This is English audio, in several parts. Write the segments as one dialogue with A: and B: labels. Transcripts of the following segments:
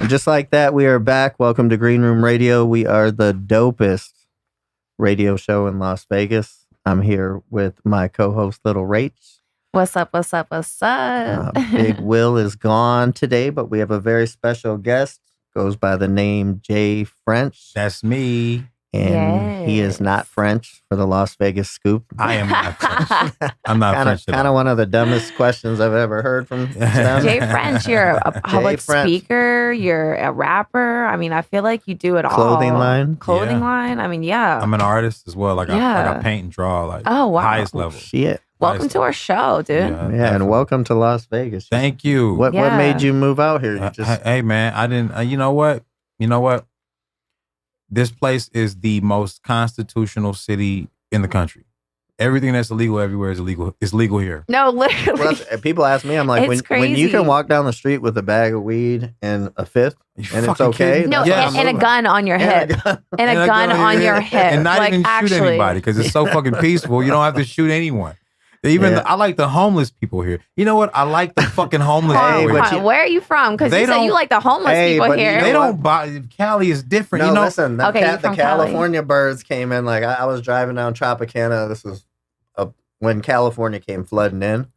A: Just like that, we are back. Welcome to Green Room Radio. We are the dopest radio show in Las Vegas. I'm here with my co-host, Little Rach.
B: What's up, what's up, what's up?
A: Big Will is gone today, but we have a very special guest. Goes by the name Jay French.
C: That's me.
A: And he is not French for the Las Vegas scoop.
C: I am not French. I'm not French at all.
A: Kind of one of the dumbest questions I've ever heard from them.
B: Jay French, you're a public speaker. You're a rapper. I mean, I feel like you do it all.
A: Clothing line.
B: I mean, yeah.
C: I'm an artist as well. Like I paint and draw, like highest level.
A: Shit.
B: Welcome to our show, dude.
A: Yeah, and welcome to Las Vegas.
C: Thank you.
A: What made you move out here?
C: Hey, man, I didn't. You know what? This place is the most constitutional city in the country. Everything that's illegal everywhere is illegal. It's legal here.
B: No, literally.
A: Well, people ask me, I'm like, when you can walk down the street with a bag of weed and a fifth, and it's okay.
B: No, and a gun on your hip. And a gun on your hip.
C: And not even shoot anybody because it's so fucking peaceful. You don't have to shoot anyone. I like the homeless people here. You know what? I like the fucking homeless people here.
B: Where are you from? Because you said you like the homeless people here.
C: They don't buy. Cali is different.
A: No,
C: you know?
A: Listen, the California birds came in. Like I was driving down Tropicana. This was when California came flooding in.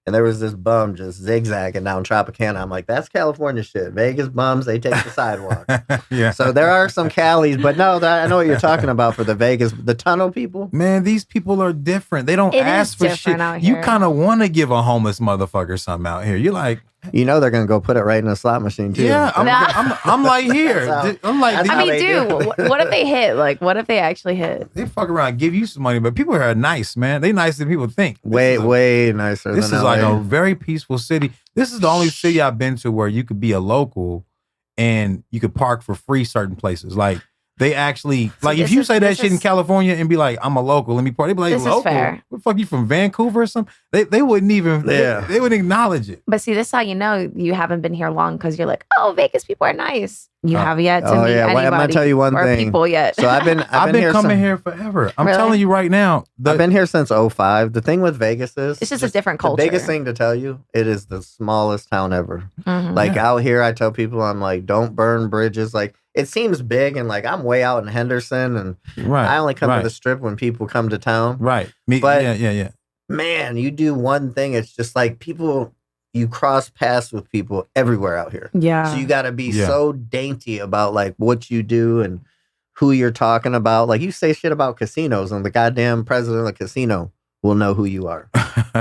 A: And there was this bum just zigzagging down Tropicana. I'm like, that's California shit. Vegas bums, they take the sidewalk.
C: Yeah.
A: So there are some Calis, but no, I know what you're talking about for the Vegas, the tunnel people.
C: Man, these people are different. They don't ask for shit. You kind of want to give a homeless motherfucker something out here. You're like,
A: you know they're gonna go put it right in a slot machine too.
C: Yeah, I'm like here. I'm like,
B: I mean, dude, what if they hit? Like, what if they actually hit?
C: They fuck around, and give you some money, but people here are nice, man. They nicer than people think.
A: Way nicer.
C: This is
A: LA.
C: Like a very peaceful city. This is the only city I've been to where you could be a local and you could park for free certain places. Like they actually, like if you say that shit in California and be like, I'm a local, let me park. They be like,
B: this
C: local?
B: Is fair.
C: What the fuck, you from Vancouver or something? They wouldn't even, they wouldn't acknowledge it.
B: But see, this is how you know you haven't been here long because you're like, oh, Vegas people are nice. You have yet to meet anybody.
A: I'm gonna tell you one thing.
B: People yet.
A: So I've been
C: coming here forever. I'm telling you right now.
A: I've been here since 2005. The thing with Vegas is
B: it's just a different culture.
A: The biggest thing to tell you, it is the smallest town ever. Mm-hmm. Like out here, I tell people, I'm like, don't burn bridges. Like it seems big, and like I'm way out in Henderson, and I only come to the strip when people come to town.
C: Right.
A: Yeah. Man, you do one thing, it's just like people. You cross paths with people everywhere out here.
B: Yeah.
A: So you got to be so dainty about like what you do and who you're talking about. Like you say shit about casinos and the goddamn president of the casino will know who you are.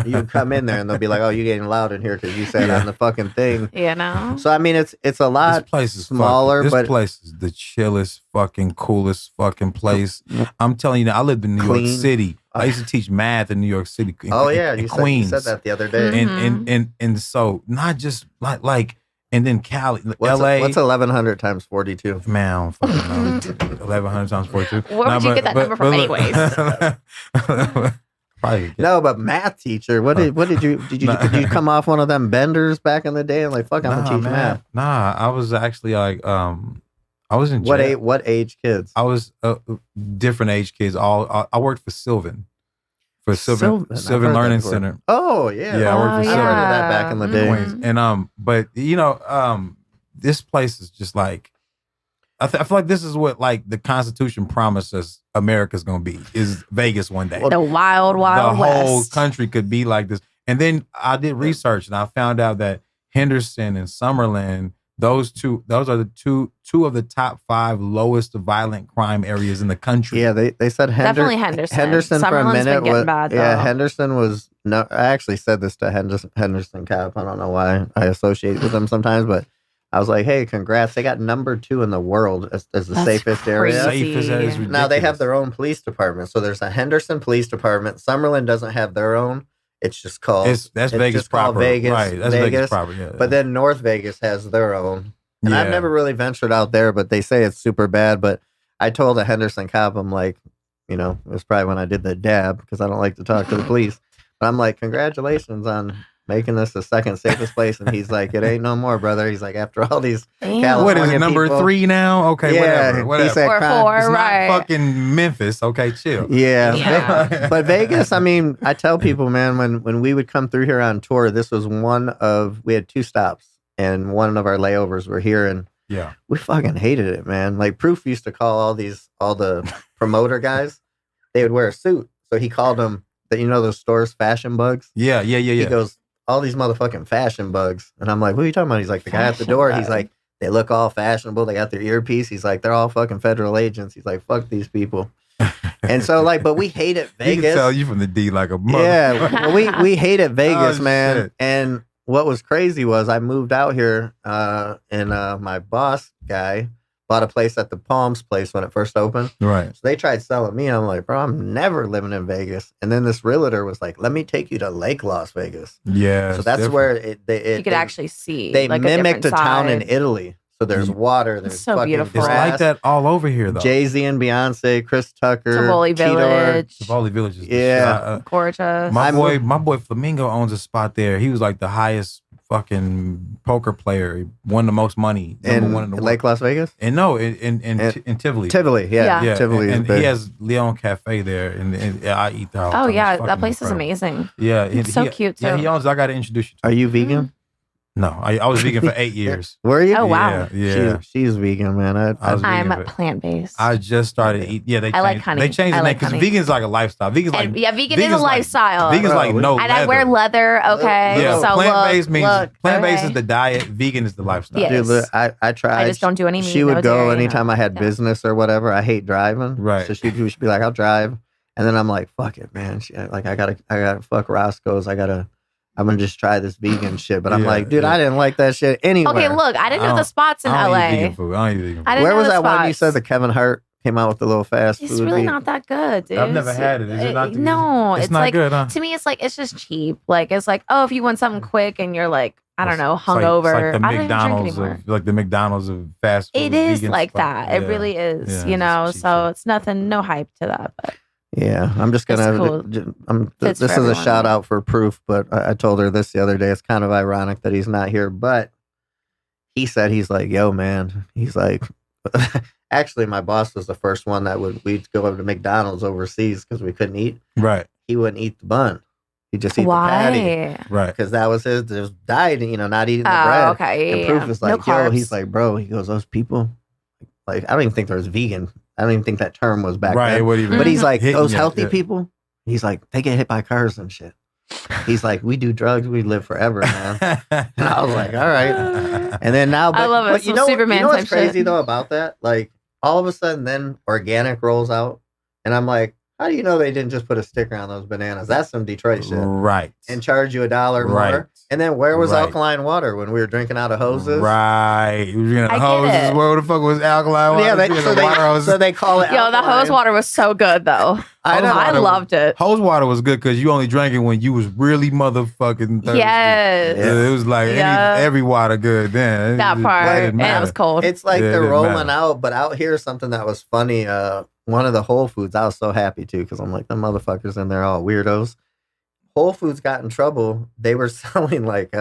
A: You come in there and they'll be like, oh, you're getting loud in here because you said on the fucking thing.
B: You know?
A: So, I mean, it's a lot
C: this place is
A: smaller.
C: This place is the chillest, fucking coolest fucking place. I'm telling you, I lived in New York City. I used to teach math in New York City.
A: In
C: Queens.
A: You said that the other day.
B: Mm-hmm.
C: And so not just like and then Cali,
A: LA. What's 1,100 times 42?
C: Man, I don't fucking know. 1,100 times 42.
B: Where would you get that number from, anyways?
C: No,
A: but math teacher. What did you did you come off one of them benders back in the day and like fuck? I'm gonna teach math.
C: Nah, I was actually like I was in jail.
A: What age kids?
C: I was different age kids. I worked for Sylvan. For Sylvan Learning Center.
A: Oh yeah.
C: Yeah, I worked for Sylvan.
A: I heard of that back in the day.
C: And but you know, this place is just like I feel like this is what like the Constitution promises America's gonna be is Vegas one day.
B: The wild
C: West. The whole
B: West.
C: country could be like this. And then I did research and I found out that Henderson and Summerlin, those are the two of the top 5 lowest violent crime areas in the country.
A: Yeah, they said
B: definitely Henderson.
A: Henderson for a minute
B: was bad,
A: Henderson was no. I actually said this to Henderson Cap. I don't know why I associate with them sometimes, but I was like, hey, congrats! They got number 2 in the world as the safest area.
C: Safest is ridiculous.
A: Now they have their own police department. So there's a Henderson Police Department. Summerlin doesn't have their own. It's just called
C: that's Vegas proper.
A: Vegas,
C: right? That's Vegas proper. Yeah.
A: But then North Vegas has their own. And I've never really ventured out there, but they say it's super bad. But I told a Henderson cop, I'm like, you know, it was probably when I did the dab because I don't like to talk to the police. But I'm like, congratulations on making this the second safest place. And he's like, it ain't no more, brother. He's like, after all these California
C: what is it, number
A: people,
C: 3 now? Okay, whatever.
A: He said,
B: or 4,
C: it's
B: right.
C: not fucking Memphis. Okay, chill.
A: Yeah. But Vegas, I mean, I tell people, man, when we would come through here on tour, this was we had 2 stops. And one of our layovers were here. And
C: Yeah.
A: We fucking hated it, man. Like Proof used to call all the promoter guys. They would wear a suit. So he called them, those stores, fashion bugs.
C: Yeah.
A: He goes, all these motherfucking fashion bugs. And I'm like, what are you talking about? He's like, the guy at the door. He's like, they look all fashionable. They got their earpiece. He's like, they're all fucking federal agents. He's like, fuck these people. And so but we hated Vegas.
C: You can tell you from the D like a mother.
A: Yeah, we hated Vegas, man. Shit. And what was crazy was I moved out here and my boss guy bought a place at the Palms place when it first opened.
C: Right.
A: So they tried selling me. I'm like, bro, I'm never living in Vegas. And then this realtor was like, let me take you to Lake Las Vegas.
C: Yeah.
A: So that's where you
B: could actually see.
A: They mimicked a town in Italy. So there's water. There's
B: so
A: fucking
B: beautiful.
C: It's like that all over here, though.
A: Jay-Z and Beyonce, Chris Tucker,
B: Tivoli Village.
C: Tivoli Village is
B: gorgeous.
C: My boy Flamingo owns a spot there. He was like the highest fucking poker player. He won the most money.
A: In
C: one in the
A: Lake Las Vegas?
C: And no, in Tivoli.
A: Tivoli, yeah. Tivoli
C: and
A: is big.
C: he has Leon Cafe there, and I eat there all the time.
B: Oh, yeah.
C: It's
B: that place
C: incredible.
B: is amazing.
C: Yeah.
B: It's so cute, too.
C: Yeah, he owns. I got to introduce you to
A: Are you vegan?
C: No, I was vegan for 8 years.
A: Were you?
B: Oh, wow.
C: Yeah.
A: She's vegan, man.
B: I'm plant-based.
C: I just started eating. Yeah,
B: I like honey.
C: They changed the name because vegan's like a lifestyle. Vegan is
B: a lifestyle.
C: Vegan's like no leather.
B: And I wear leather, okay?
C: Yeah,
B: so
C: plant-based means plant-based
B: okay.
C: is the diet. Vegan is the lifestyle.
B: Yes.
A: Dude, I tried.
B: I just don't do any meat.
A: She would go anytime I had
B: Yeah.
A: business or whatever. I hate driving.
C: Right.
A: So she'd be like, I'll drive. And then I'm like, fuck it, man. I gotta fuck Roscoe's. I'm gonna just try this vegan shit. But I'm like, dude, I didn't like that shit anyway.
B: Okay, look, I didn't know the spots in LA.
C: I don't eat vegan food.
A: Where was that one you said that Kevin Hart came out with the little fast food?
B: It's really not that good, dude.
C: I've never had it. Is it not?
B: No,
C: it's not
B: like,
C: good, huh?
B: To me, it's just cheap. Like, it's like, oh, if you want something quick and you're like, I don't know, hungover.
C: It's like
B: I don't even drink anymore.
C: like the McDonald's of fast food.
B: It is like
C: spot.
B: that. It really is, so it's nothing, no hype to that. But
A: yeah, I'm just gonna.
B: Cool.
A: This is a shout out for Proof, but I told her this the other day. It's kind of ironic that he's not here, but he said he's like, yo, man. He's like, actually, my boss was the first one that we'd go over to McDonald's overseas because we couldn't eat.
C: Right.
A: He wouldn't eat the bun. He'd just eat the patty.
C: Right.
A: Because that was his diet, not eating the bread.
B: Okay.
A: And Proof is like,
B: no
A: yo, he's like, bro, he goes, those people, like, I don't even think there was vegan. I don't even think that term was back then. But he's like, those healthy people, he's like, they get hit by cars and shit. He's like, we do drugs, we live forever, man. And I was like, all right. And then now,
B: I love it.
A: But you know what's crazy though about that? Like, all of a sudden, then organic rolls out, and I'm like, how do you know they didn't just put a sticker on those bananas? That's some Detroit shit,
C: right?
A: And charge you $1 more. And then where was alkaline water when we were drinking out of hoses?
C: Right, we were drinking out of hoses. Where the fuck was alkaline water?
A: Yeah, so they call it.
B: Yo, the hose water was so good though. I loved it.
C: Hose water was good because you only drank it when you was really motherfucking thirsty.
B: Yes.
C: It was like every water good then.
B: That part. And it was cold.
A: It's like they're rolling out, but out here something that was funny. One of the Whole Foods, I was so happy too because I'm like, the motherfuckers in there all weirdos. Whole Foods got in trouble. They were selling like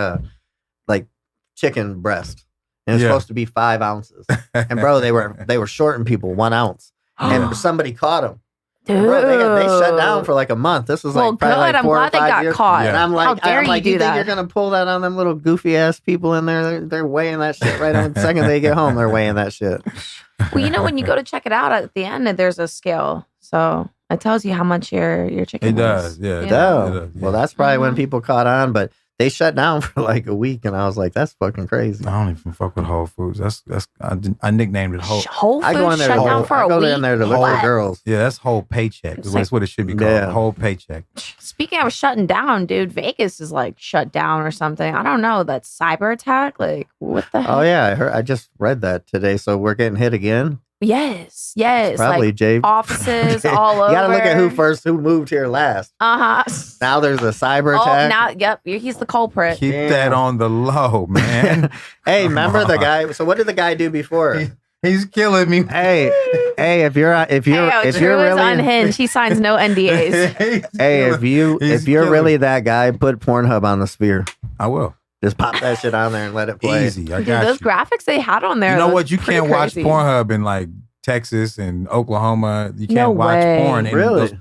A: chicken breast, and it's supposed to be 5 ounces. And bro, they were shorting people 1 ounce, and somebody caught them.
B: Dude.
A: Bro, they shut down for like a month. This was like probably like 4 or 5 years. I'm glad they got
B: caught.
A: And I'm like,
B: how dare you do
A: you
B: that?
A: think you're gonna pull that on them little goofy ass people in there? They're weighing that shit right on the second they get home. They're weighing that shit.
B: Well, when you go to check it out at the end, there's a scale, so it tells you how much your chicken.
C: It does, yeah.
A: It does. Well, that's probably when people caught on, but they shut down for like a week, and I was like, "That's fucking crazy."
C: I don't even fuck with Whole Foods. I nicknamed it Whole.
B: Whole Foods
A: I go in there
B: shut down for a week. I go
A: in there to look for girls.
C: Yeah, that's Whole Paycheck. That's what it should be called. Whole Paycheck.
B: Speaking of shutting down, dude, Vegas is like shut down or something. I don't know. That cyber attack, like what the heck?
A: Oh yeah, I just read that today. So we're getting hit again.
B: Yes.
A: It's probably
B: like
A: Jay.
B: Offices all over.
A: You gotta look at who moved here last. Now there's a cyber attack.
B: He's the culprit.
C: Keep that on the low, man.
A: Hey, remember the guy? So what did the guy do before?
C: He's killing me.
A: Hey, if you're really
B: unhinged, he signs no NDAs.
A: Hey, if you're really that guy, put Pornhub on the sphere.
C: I will.
A: Just pop that shit on there and let it play.
C: Easy. I got
B: Dude, those graphics they had on there.
C: You know what? You can't watch
B: crazy.
C: Pornhub in like Texas and Oklahoma. You can't watch porn.
A: Really?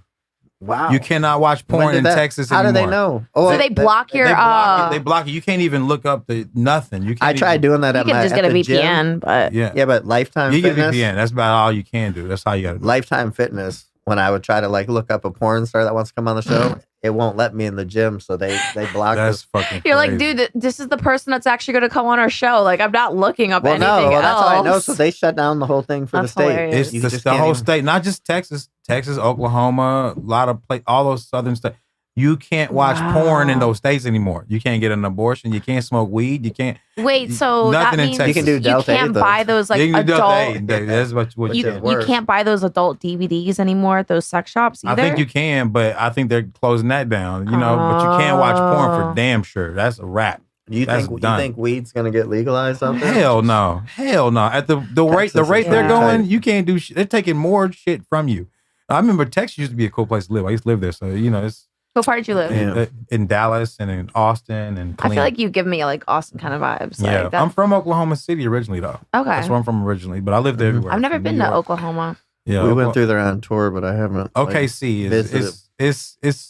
A: Wow.
C: You cannot watch porn in Texas anymore.
A: How do they know?
B: Oh, so they block your...
C: They block it. You can't even look up nothing. You can't
A: I tried doing that at
B: my... You can just get a VPN,
A: gym.
B: but...
A: Yeah, but Lifetime
C: Fitness... You
A: get
C: VPN. That's about all you can do. That's how you got to do it.
A: Lifetime Fitness, when I would try to like look up a porn star that wants to come on the show, it won't let me in the gym, so they block
C: That's
A: us.
C: fucking
B: You're
C: crazy.
B: like, dude, this is the person that's actually going to come on our show. Like, I'm not looking up anything else.
A: That's how I know. So they shut down the whole thing for the state.
B: Hilarious.
C: It's the whole state, not just Texas, Oklahoma, a lot of all those southern states. You can't watch porn in those states anymore. You can't get an abortion. You can't smoke weed. You can't.
B: Wait, so
C: nothing
B: that means
C: in Texas.
A: You can do
B: you
A: Delta
B: can't
A: 8,
B: buy those like
C: you can do
B: adult.
C: That's what
B: You can't buy those adult DVDs anymore at those sex shops either.
C: I think you can, but I think they're closing that down. You know, but you can't watch porn for damn sure. That's a wrap.
A: You think weed's gonna get legalized out there?
C: Hell no. At the rate they're going, you can't do shit. They're taking more shit from you. I remember Texas used to be a cool place to live. I used to live there, so it's.
B: What part did you live?
C: In Dallas and in Austin and Cleveland.
B: I feel like you give me like Austin kind of vibes.
C: Yeah,
B: like
C: I'm from Oklahoma City originally though.
B: Okay,
C: that's where I'm from originally, but I lived everywhere.
B: I've never been to Oklahoma.
C: Yeah,
A: we went through there on tour, but I haven't.
C: OKC is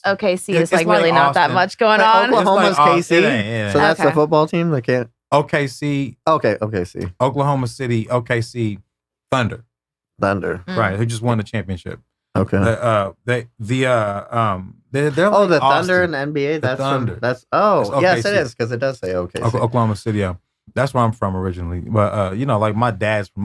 B: OKC is like really not that much going on.
A: Oklahoma's KC, so that's the football team. They can't.
C: OKC.
A: Okay, OKC.
C: Oklahoma City. OKC. Thunder. Right, who just won the championship.
A: Okay.
C: They're like
A: the Thunder and NBA. That's
C: Thunder.
A: Yes, it is because it does say OKC.
C: Oklahoma City. Yeah, that's where I'm from originally. But like my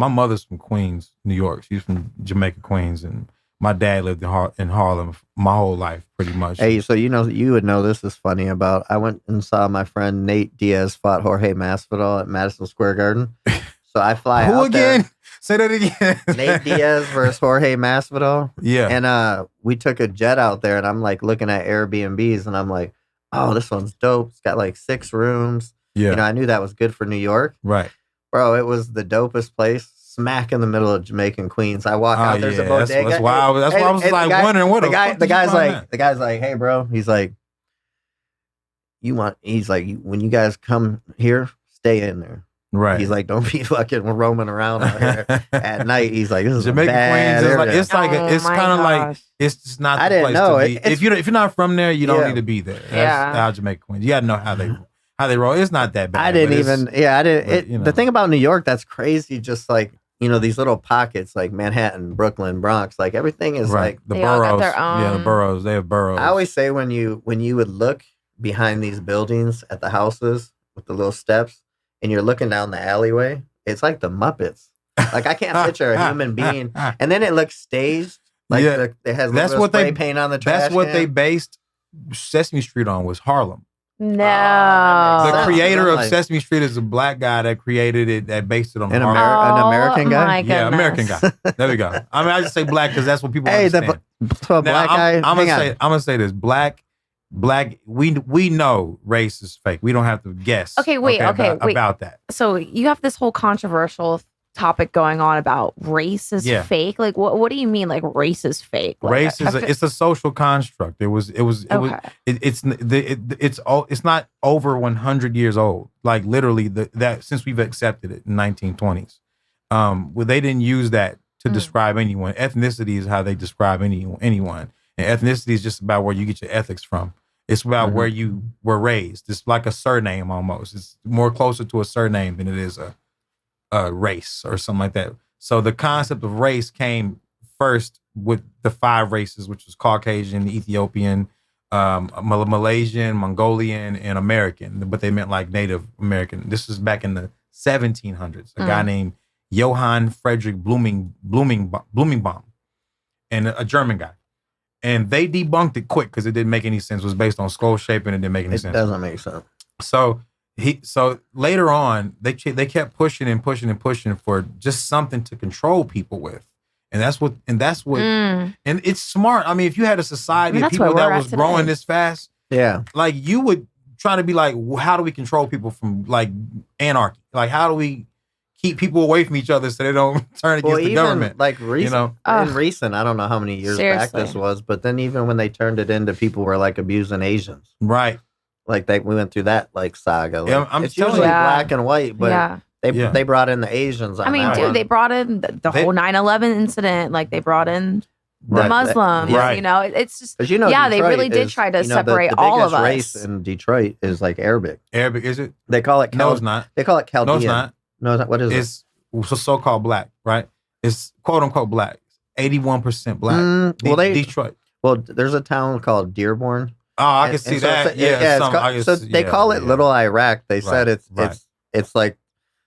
C: mother's from Queens, New York. She's from Jamaica, Queens, and my dad lived in Harlem my whole life, pretty much.
A: Hey, so you would know this is funny about. I went and saw my friend Nate Diaz fought Jorge Masvidal at Madison Square Garden. So I fly out
C: again?
A: There.
C: Say that again.
A: Nate Diaz versus Jorge Masvidal.
C: Yeah.
A: And we took a jet out there, and I'm like looking at Airbnbs, and I'm like, oh, this one's dope. It's got like 6 rooms.
C: Yeah.
A: I knew that was good for New York.
C: Right.
A: Bro, it was the dopest place. Smack in the middle of Jamaican Queens. I walk out. There's a bodega.
C: That's why I was like wondering what
A: the guy's like, hey, bro. He's like, when you guys come here, stay in there.
C: Right.
A: He's like, don't be fucking roaming around out here at night. He's like, this is
C: Jamaica
A: bad
C: Queens. It's kind of like it's just not the place to be. If you're not from there, you don't need to be there. That's how Jamaica Queens. You gotta know how they roll. It's not that bad.
A: The thing about New York that's crazy, just like these little pockets like Manhattan, Brooklyn, Bronx, like everything is like
C: the boroughs. Yeah, the boroughs. They have boroughs.
A: I always say when you would look behind these buildings at the houses with the little steps, and you're looking down the alleyway, it's like the Muppets. Like I can't picture a human being, and then it looks staged. Like it has spray paint on the trash.
C: That's what they based Sesame Street on, was Harlem.
B: No,
C: the creator of Sesame Street is a black guy that created it, that based it on Harlem.
A: An American guy.
B: Yeah,
C: American guy. There we go. I mean, I just say black because that's what people understand.
A: So black guy.
C: I'm gonna say this: black. We know race is fake. We don't have to guess.
B: Okay, wait.
C: About that.
B: So you have this whole controversial topic going on about race is fake. Like, what do you mean? Like, race is fake? Like,
C: race is it's a social construct. It's not over 100 years old. Like literally that since we've accepted it in 1920s. They didn't use that to describe anyone. Ethnicity is how they describe anyone. And ethnicity is just about where you get your ethics from. It's about where you were raised. It's like a surname almost. It's more closer to a surname than it is a race or something like that. So the concept of race came first with the 5 races, which was Caucasian, Ethiopian, Malaysian, Mongolian, and American. But they meant like Native American. This was back in the 1700s. A guy named Johann Friedrich Blumenbaum, and a German guy. And they debunked it quick because it didn't make any sense. It was based on skull shape and it didn't make any sense.
A: It doesn't make sense.
C: So later on, they kept pushing and pushing and pushing for just something to control people with. And that's what and it's smart. I mean, if you had a society of people that was growing this fast, like you would try to be like, well, how do we control people from like anarchy? Like, how do we keep people away from each other so they don't turn against the government?
A: Like recent, I don't know how many years back this was, but then even when they turned it into people were like abusing Asians,
C: right?
A: Like we went through that like saga. Like, it's usually
B: you.
A: black and white, but they brought in the Asians.
B: I mean, dude, they brought in the whole 9/11 incident. Like they brought in the Muslims.
A: Right.
B: You know, it's just
A: you know,
B: yeah,
A: Detroit
B: they really did try to separate
A: the
B: all of us.
A: race in Detroit is like Arabic.
C: Arabic, is it?
A: They call it
C: no, it's not.
A: They call it Chaldean.
C: No, it's not.
A: No, it's not. What is it?
C: It's so-called black, right? It's quote unquote black. 81% black. Detroit.
A: Well, there's a town called Dearborn.
C: Oh, I can see that.
A: They call it Little Iraq. They said it's like,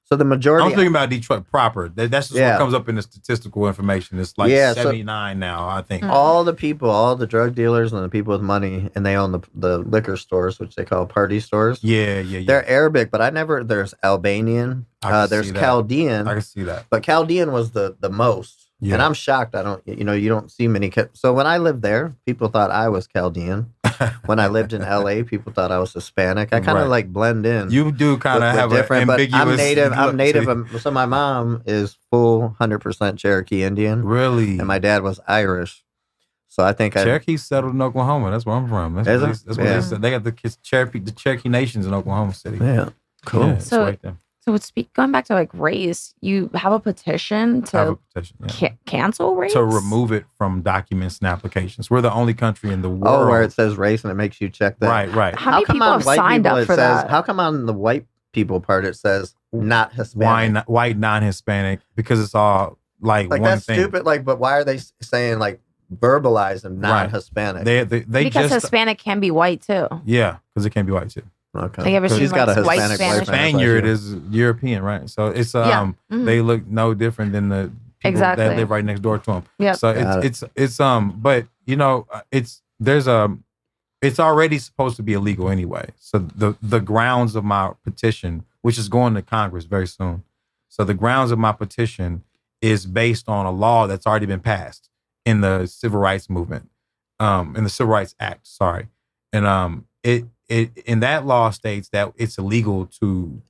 A: so the majority.
C: I'm thinking about Detroit proper. That's just what comes up in the statistical information. It's like 79 now, I think.
A: All the drug dealers and the people with money, and they own the liquor stores, which they call party stores.
C: Yeah.
A: They're Arabic, but there's Albanian. There's Chaldean.
C: I can see that.
A: But Chaldean was the most. Yeah. And I'm shocked. You don't see many. So when I lived there, people thought I was Chaldean. When I lived in LA, people thought I was Hispanic. I kind of like blend in.
C: You do kind of have different,
A: but I'm native. So my mom is full 100% Cherokee Indian.
C: Really?
A: And my dad was Irish. So I think
C: Cherokee settled in Oklahoma. That's where I'm from. That's what they said. They got the Cherokee nations in Oklahoma City.
A: Yeah. Cool.
C: Yeah,
B: so right there. So going back to like race, you have a petition to cancel race?
C: To remove it from documents and applications. We're the only country in the world.
A: Oh, where it says race and it makes you check that.
C: Right.
B: How many people have signed up for that?
A: How come on the white people part it says not Hispanic?
C: White non-Hispanic, because it's all like one
A: that's
C: thing.
A: Stupid. Like, but why are they saying like verbalize and non-Hispanic?
C: They
B: because Hispanic can be white too.
C: Yeah, because it can be white too.
A: Okay.
B: She's
A: got a Hispanic
B: boyfriend.
C: Spaniard is European, right? So it's they look no different than the people that live right next door to them.
B: Yeah.
C: So it's but it's already supposed to be illegal anyway. So the grounds of my petition, which is going to Congress very soon. So the grounds of my petition is based on a law that's already been passed in the Civil Rights Movement, in the Civil Rights Act. Sorry, and it in that law states that it's illegal to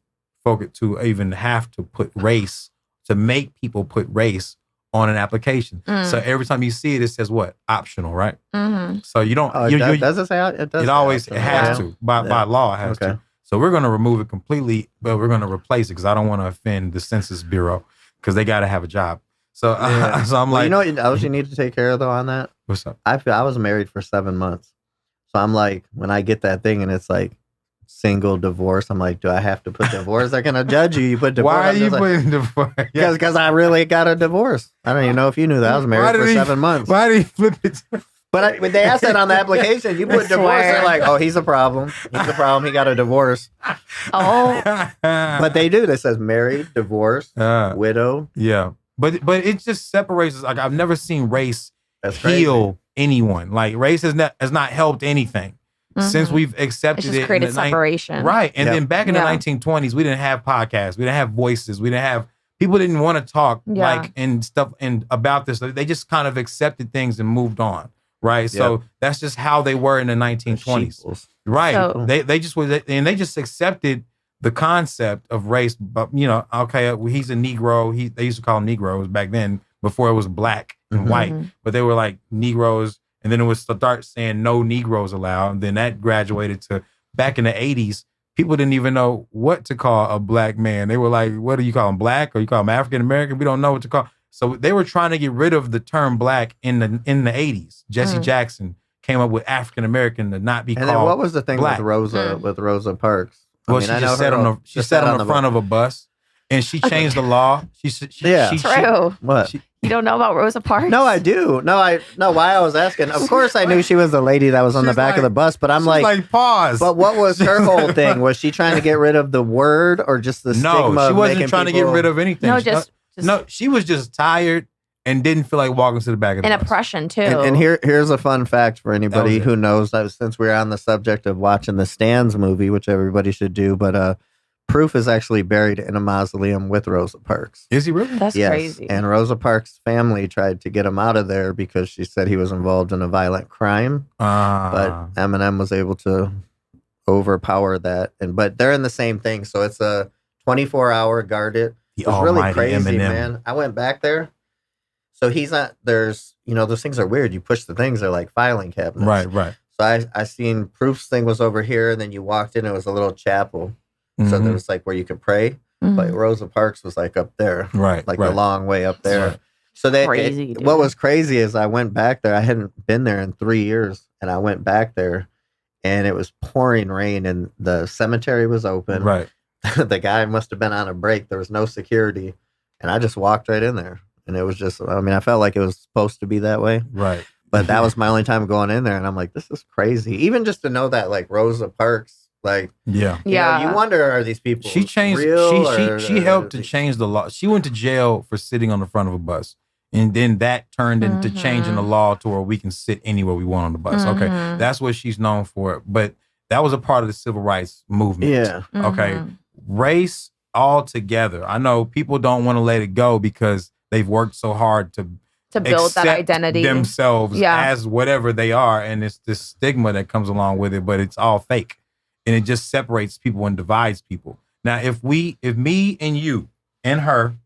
C: even have to put race, to make people put race on an application. So every time you see it, it says what? Optional, right?
B: Mm-hmm.
C: So you don't.
A: Does it say it does?
C: It always has to by law. It has to. So we're going to remove it completely, but we're going to replace it because I don't want to offend the Census Bureau because they got to have a job. So, so I'm like,
A: you know what else you need to take care of though on that?
C: What's up?
A: I was married for 7 months. So I'm like, when I get that thing and it's like single divorce, I'm like, do I have to put divorce? They're going to judge you. You put divorce.
C: Why are you putting divorce?
A: Because I really got a divorce. I don't even know if you knew that. I was married for 7 months.
C: Why did he flip it?
A: But when they asked that on the application, you put divorce, they're like, oh, he's a problem. He's a problem. He got a divorce.
B: Oh.
A: But they do. It says married, divorced, widow.
C: Yeah. But it just separates us. Like, I've never seen race heal anyone. Like, race has not helped anything since we've accepted it.
B: It's just created separation.
C: Right. And then back in the 1920s, we didn't have podcasts. We didn't have voices. We didn't have, people didn't want to talk like and stuff and about this. They just kind of accepted things and moved on. Right. So that's just how they were in the 1920s. Right. So, they just accepted the concept of race. But, okay, he's a Negro. They used to call them Negroes back then before it was black and white. But they were like Negroes. And then it was start saying no Negroes allowed. And then that graduated to back in the 80s. People didn't even know what to call a black man. They were like, what do you call him, black? Or you call him African American? We don't know what to call. So they were trying to get rid of the term black in the 80s. Jesse Jackson came up with African American to not be called. And then
A: what was the thing
C: black.
A: with Rosa Parks?
C: Well, she sat on the front of a bus, and she changed the law.
B: True.
A: What?
B: You don't know about Rosa Parks?
A: No, I do. Why I was asking. Of course, I knew she was the lady that was on the back of the bus, but I'm like,
C: pause.
A: But what was her whole thing? Was she trying to get rid of the word or just the stigma?
C: No, she wasn't trying to get rid of anything.
B: No,
C: she was just tired and didn't feel like walking to the back of the bus.
B: And oppression, too.
A: And here's a fun fact for anybody who knows, since we're on the subject of watching the Stands movie, which everybody should do, but Proof is actually buried in a mausoleum with Rosa Parks.
C: Is he really?
B: That's crazy.
A: And Rosa Parks' family tried to get him out of there because she said he was involved in a violent crime. But Eminem was able to overpower that. But they're in the same thing. So it's a 24-hour guarded. It was really crazy, Eminem. Man. I went back there. So he's not, those things are weird. You push the things, they're like filing cabinets.
C: Right.
A: So I seen Proof's thing was over here, and then you walked in, it was a little chapel. So there was like where you could pray. But Rosa Parks was like up there.
C: Right.
A: Like a long way up there.
C: Right.
A: So
B: crazy.
A: What was crazy is I went back there. I hadn't been there in 3 years, and I went back there, and it was pouring rain, and the cemetery was open.
C: Right.
A: The guy must have been on a break. There was no security, and I just walked right in there, and it was just. I mean, I felt like it was supposed to be that way.
C: Right.
A: But that was my only time going in there, and I'm like, this is crazy. Even just to know that, like Rosa Parks, like, you know, you wonder, are these people?
C: She changed. She helped to change the law. She went to jail for sitting on the front of a bus, and then that turned into changing the law to where we can sit anywhere we want on the bus. Okay, that's what she's known for. But that was a part of the civil rights movement.
A: Yeah.
C: Okay, race altogether. I know people don't want to let it go because they've worked so hard to
B: build that identity
C: themselves as whatever they are, and it's this stigma that comes along with it, but it's all fake, and it just separates people and divides people. Now, if me and you and her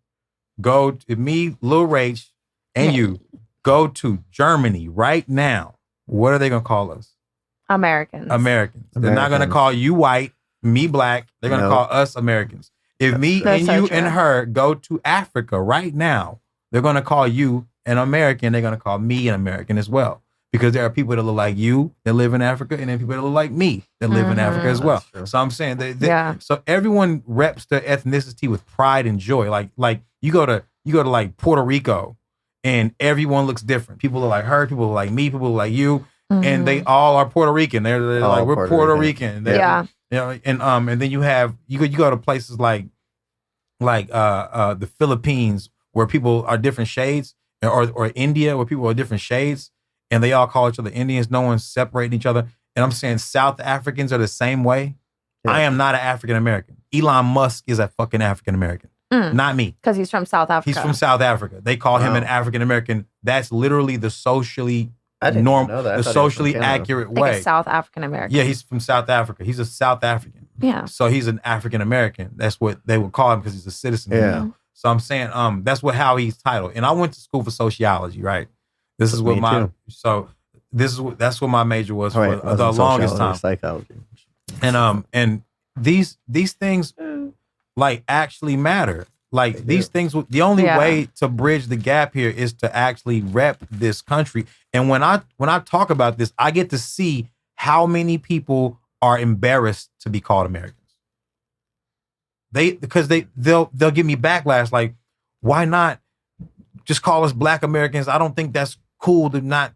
C: if me, Lil Rach, and you go to Germany right now, what are they gonna call us?
B: Americans.
C: They're not gonna call you white, me black. They're gonna call us Americans. If me and you and her go to Africa right now, they're gonna call you an American. They're gonna call me an American as well, because there are people that look like you that live in Africa, and then people that look like me that live in Africa as well. So I'm saying so everyone reps their ethnicity with pride and joy. Like you go to like Puerto Rico, and everyone looks different. People look like her, people look like me, people look like you, and they all are Puerto Rican. They're like, we're Puerto Rican. You know, and then you go to places like the Philippines, where people are different shades, or India, where people are different shades, and they all call each other Indians. No one's separating each other. And I'm saying South Africans are the same way. Yeah. I am not an African American. Elon Musk is a fucking African American, not me.
B: Because he's from South Africa.
C: He's from South Africa. They call him an African American. That's literally the socially socially accurate way.
B: Like South African American.
C: Yeah, he's from South Africa. He's a South African.
B: Yeah.
C: So he's an African American. That's what they would call him, because he's a citizen. Yeah. So I'm saying, that's how he's titled. And I went to school for sociology, right? This is what that's what my major was for the longest time.
A: Psychology.
C: And these things like actually matter. Like these things, the only way to bridge the gap here is to actually rep this country. And when I talk about this, I get to see how many people are embarrassed to be called Americans. Because they'll give me backlash, like, why not just call us Black Americans? I don't think that's cool to not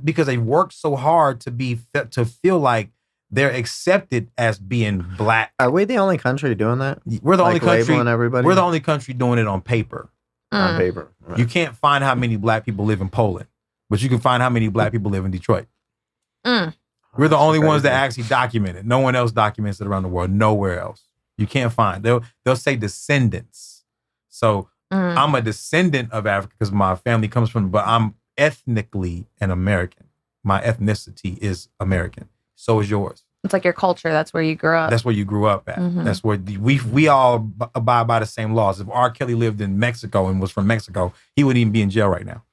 C: because they worked so hard to feel like they're accepted as being Black.
A: Are we the only country doing that?
C: We're the only country.
A: Labeling everybody?
C: We're the only country doing it on paper.
A: On paper, right.
C: You can't find how many Black people live in Poland, but you can find how many Black people live in Detroit. We're the only ones that actually document it. No one else documents it around the world. Nowhere else. You can't find. They'll say descendants. So I'm a descendant of Africa because my family comes from, but I'm ethnically an American. My ethnicity is American. So is yours.
B: It's like your culture. That's where you grew up.
C: That's where you grew up at. That's where we all abide by the same laws. If R. Kelly lived in Mexico and was from Mexico, he wouldn't even be in jail right now.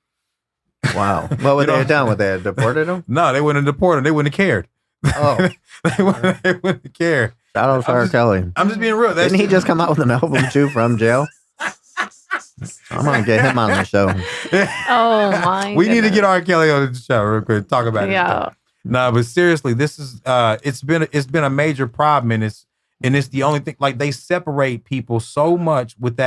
A: Wow. What would they have done? Would they have deported him?
C: No, they wouldn't have deported him. They wouldn't have cared.
A: Oh.
C: they wouldn't have cared.
A: Shout out to R. Kelly.
C: I'm just being real.
A: Didn't he just come out with an album too from jail? I'm going to get him on the show.
B: Oh, my
C: We need to get R. Kelly on the show real quick. Talk about it.
B: Yeah.
C: No, but seriously, this is it's been a major problem, and it's the only thing. Like, they separate people so much with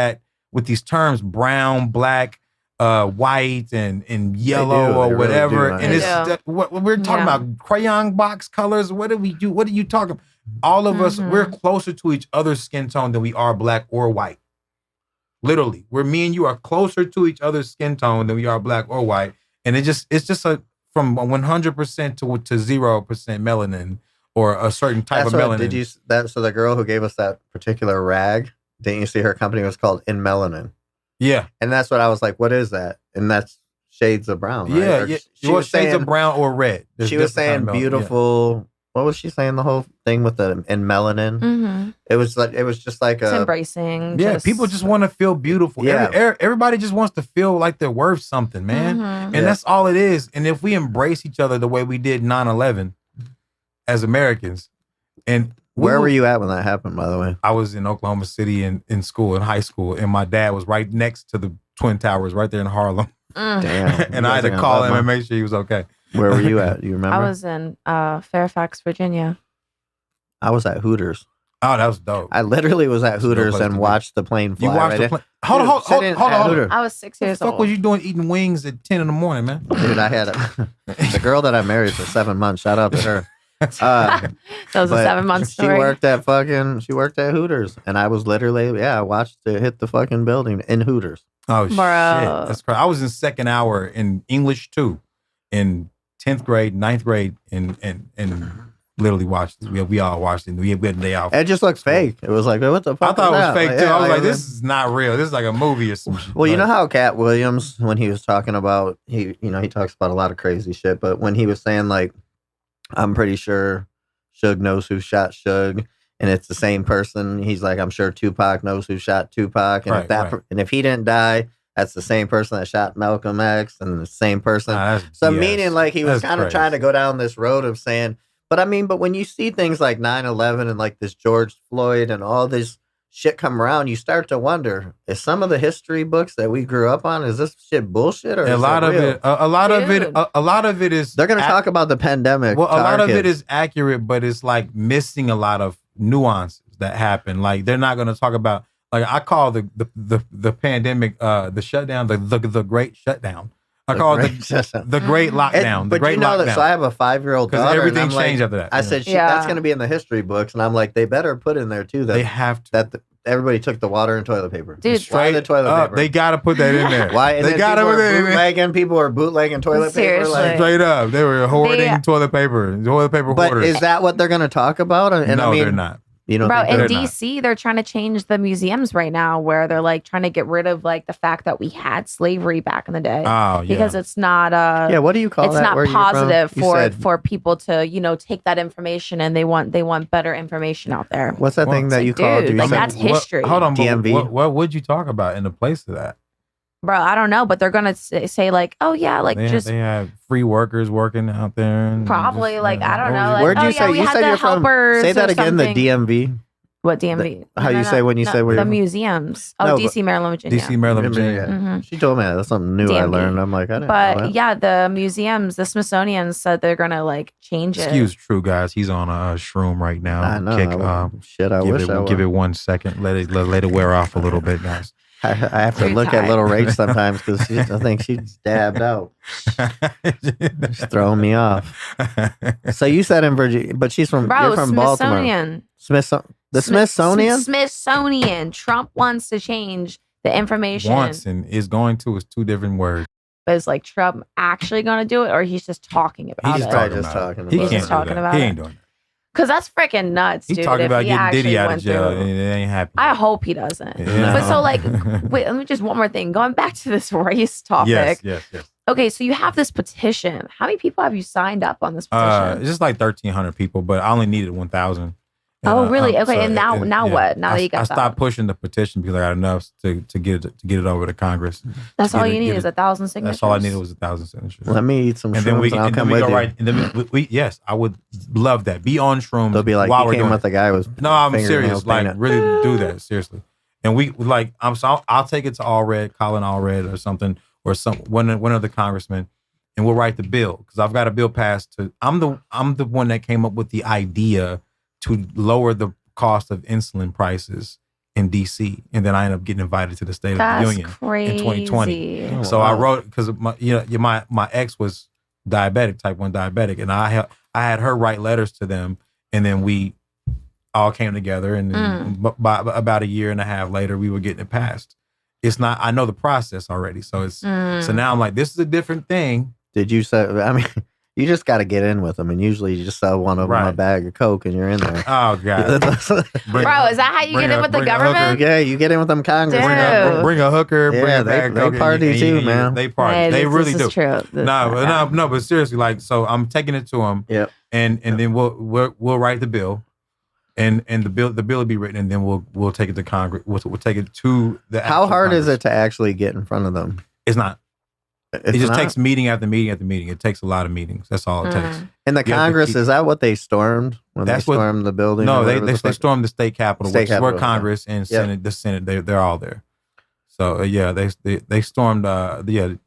C: these terms: brown, Black, white, and yellow, or whatever. Really and it's what we're talking about: crayon box colors. What do we do? What are you talking about? All of us, we're closer to each other's skin tone than we are Black or white. Literally, me and you are closer to each other's skin tone than we are Black or white, and it's just from 100% to 0% melanin, or a certain type of melanin.
A: So the girl who gave us that particular rag, didn't you see her company was called In Melanin?
C: Yeah.
A: And that's what I was like, what is that? And that's shades of brown, right?
C: Yeah. She was shades of brown or red.
A: She was saying beautiful. What was she saying? The whole thing with the In Melanin. It was just like
B: it's embracing.
C: Yeah, people just want to feel beautiful. Yeah, everybody just wants to feel like they're worth something, man. And that's all it is. And if we embrace each other the way we did 9/11 as Americans, and
A: Where were you at when that happened, by the way?
C: I was in Oklahoma City in school, in high school, and my dad was right next to the Twin Towers, right there in Harlem.
A: Damn.
C: And I had to call him and make sure he was okay.
A: Where were you at? Do you remember?
B: I was in Fairfax, Virginia.
A: I was at Hooters.
C: Oh, that was dope.
A: I literally was at Hooters and watched the plane fly.
C: You watched the plane? Hold on.
B: I was 6 years old.
C: What the fuck was you doing eating wings at 10 in the morning, man?
A: Dude, I had the girl that I married for 7 months. Shout out to her.
B: That was a 7 month story.
A: She worked at Hooters, and I was literally, I watched it hit the fucking building in Hooters.
C: Oh, shit. That's crazy. I was in second hour in English too, in 10th grade, 9th grade, and literally watched it. We all watched it. We had a day off.
A: It just looked fake. It was like, what the fuck?
C: I thought it was fake too. I was like, this is not real. This is like a movie or some shit.
A: Well, you know how Cat Williams, when he was talking about, he talks about a lot of crazy shit, but when he was saying like, I'm pretty sure Suge knows who shot Suge, and it's the same person. He's like, I'm sure Tupac knows who shot Tupac, and and if he didn't die, that's the same person that shot Malcolm X, and the same person. So meaning like he was kind of trying to go down this road of saying, but when you see things like 9/11 and like this George Floyd and all this shit come around, you start to wonder, is some of the history books that we grew up on, is this shit bullshit or
C: a lot of it is.
A: They're going to talk about the pandemic.
C: Well, a lot of it is accurate, but it's like missing a lot of nuances that happen. Like they're not going to talk about. Like I call the pandemic, the shutdown, the great shutdown. I call it the great lockdown.
A: But you know that, so I have a 5-year-old daughter.
C: Because everything changed after that.
A: I said, that's going to be in the history books. And I'm like, they better put in there too that
C: they have to.
A: Everybody took the water and toilet paper.
B: Dude,
A: straight the toilet paper.
C: They got to put that in there.
A: Why? They got to put that in there. People were bootlegging toilet paper.
B: Like,
C: straight up. They were hoarding toilet paper. Toilet paper
A: but
C: hoarders.
A: Is that what they're going to talk about? And
C: no, they're not.
A: You know,
B: bro, in DC, they're trying to change the museums right now, where they're like trying to get rid of like the fact that we had slavery back in the day.
C: Oh, yeah.
B: Because it's not
A: what do you call
B: it's
A: that?
B: It's not positive for people to take that information, and they want better information out there.
A: What's that thing that you called?
B: Like that's history.
C: Hold on,
A: DMV.
C: What would you talk about in the place of that?
B: Bro, I don't know, but they're gonna say like, oh yeah, like
C: they have free workers working out there. And
B: probably I don't know. Like,
A: where'd you say? You said you're from. Say that again. The DMV.
B: What DMV?
A: How you say when you say where
B: the museums? Oh, DC, Maryland, Virginia.
C: DC, Maryland, Virginia.
B: Mm-hmm.
A: She told me that's something new I learned. I'm like, I didn't know that.
B: Yeah, the museums, the Smithsonian said they're gonna like change it.
C: Excuse True, guys. He's on a shroom right now.
A: I know. I wish I would.
C: Give it 1 second. Let it wear off a little bit, guys.
A: I have to look at Little Rach sometimes because I think she's dabbed out. She's throwing me off. So you said in Virginia, but you're from Baltimore. The Smithsonian?
B: Smithsonian. Trump wants to change the information.
C: Wants and is going to is two different words.
B: But is like Trump actually going to do it, or he's just talking about it?
A: He's probably just talking about it.
C: He can't do that. He ain't doing it.
B: Because that's freaking nuts, dude.
C: He's talking about getting Diddy out of jail, and it ain't happening.
B: I hope he doesn't.
C: Yeah.
B: But so, like, wait, let me just one more thing. Going back to this race topic.
C: Yes.
B: Okay, so you have this petition. How many people have you signed up on this petition?
C: It's just like 1,300 people, but I only needed 1,000.
B: Oh, really? Okay, so, and now what? Now that you got
C: I stopped pushing the petition because I got enough to get it over to Congress.
B: That's all you need is 1,000 signatures.
C: That's all I needed was 1,000 signatures.
A: Let me eat some shrooms and I'll come with you.
C: Yes, I would love that. Be on shrooms.
A: They'll be like,
C: while
A: you came with the guy was.
C: No, I'm serious. Like, really do that seriously. And I'll take it to Colin Allred or something, or one of the congressmen, and we'll write the bill because I've got a bill passed. I'm the one that came up with the idea to lower the cost of insulin prices in DC, and then I ended up getting invited to the State of the Union in 2020.
A: Oh,
C: so I wrote because my ex was diabetic, type 1 diabetic, and I had her write letters to them, and then we all came together, and then by about a year and a half later, we were getting it passed. It's not. I know the process already, so it's so now I'm like, this is a different thing.
A: Did you say? I mean. You just got to get in with them, and usually you just sell one of them a bag of Coke, and you're in there.
C: Oh God,
B: bro, is that how you get in with the government?
A: Yeah, you get in with them Congress.
C: Bring a hooker.
A: Yeah,
C: bring a bag of Coke.
A: They party too, man.
C: They party.
B: Hey,
C: they really do.
B: True.
C: No, but seriously, like, so I'm taking it to them.
A: Yep.
C: And then we'll write the bill, and the bill will be written, and then we'll take it to Congress. We'll take it to the.
A: How hard is it to actually get in front of them?
C: It's not. It just takes meeting after meeting after meeting. It takes a lot of meetings. That's all it takes.
A: And the Congress, is that what they stormed when they stormed the building?
C: No, they stormed the state capitol, which is where Congress and Senate, the Senate, they're all there. So they stormed the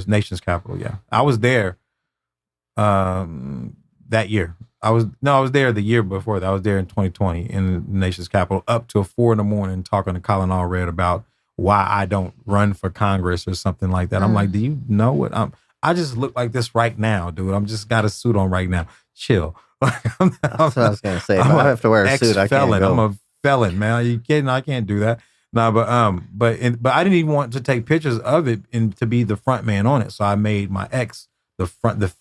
C: nation's capital. Yeah, I was there that year. I was there the year before that. I was there in 2020 in the nation's capital up till 4 a.m. talking to Colin Allred about why I don't run for Congress or something like that. I'm like, do you know what I just look like this right now, dude. I'm just got a suit on right now. Chill. That's
A: what I was gonna say. If I have to wear a suit, I can't go.
C: I'm a felon, man. Are you kidding? I can't do that. No, but I didn't even want to take pictures of it and to be the front man on it. So I made my ex the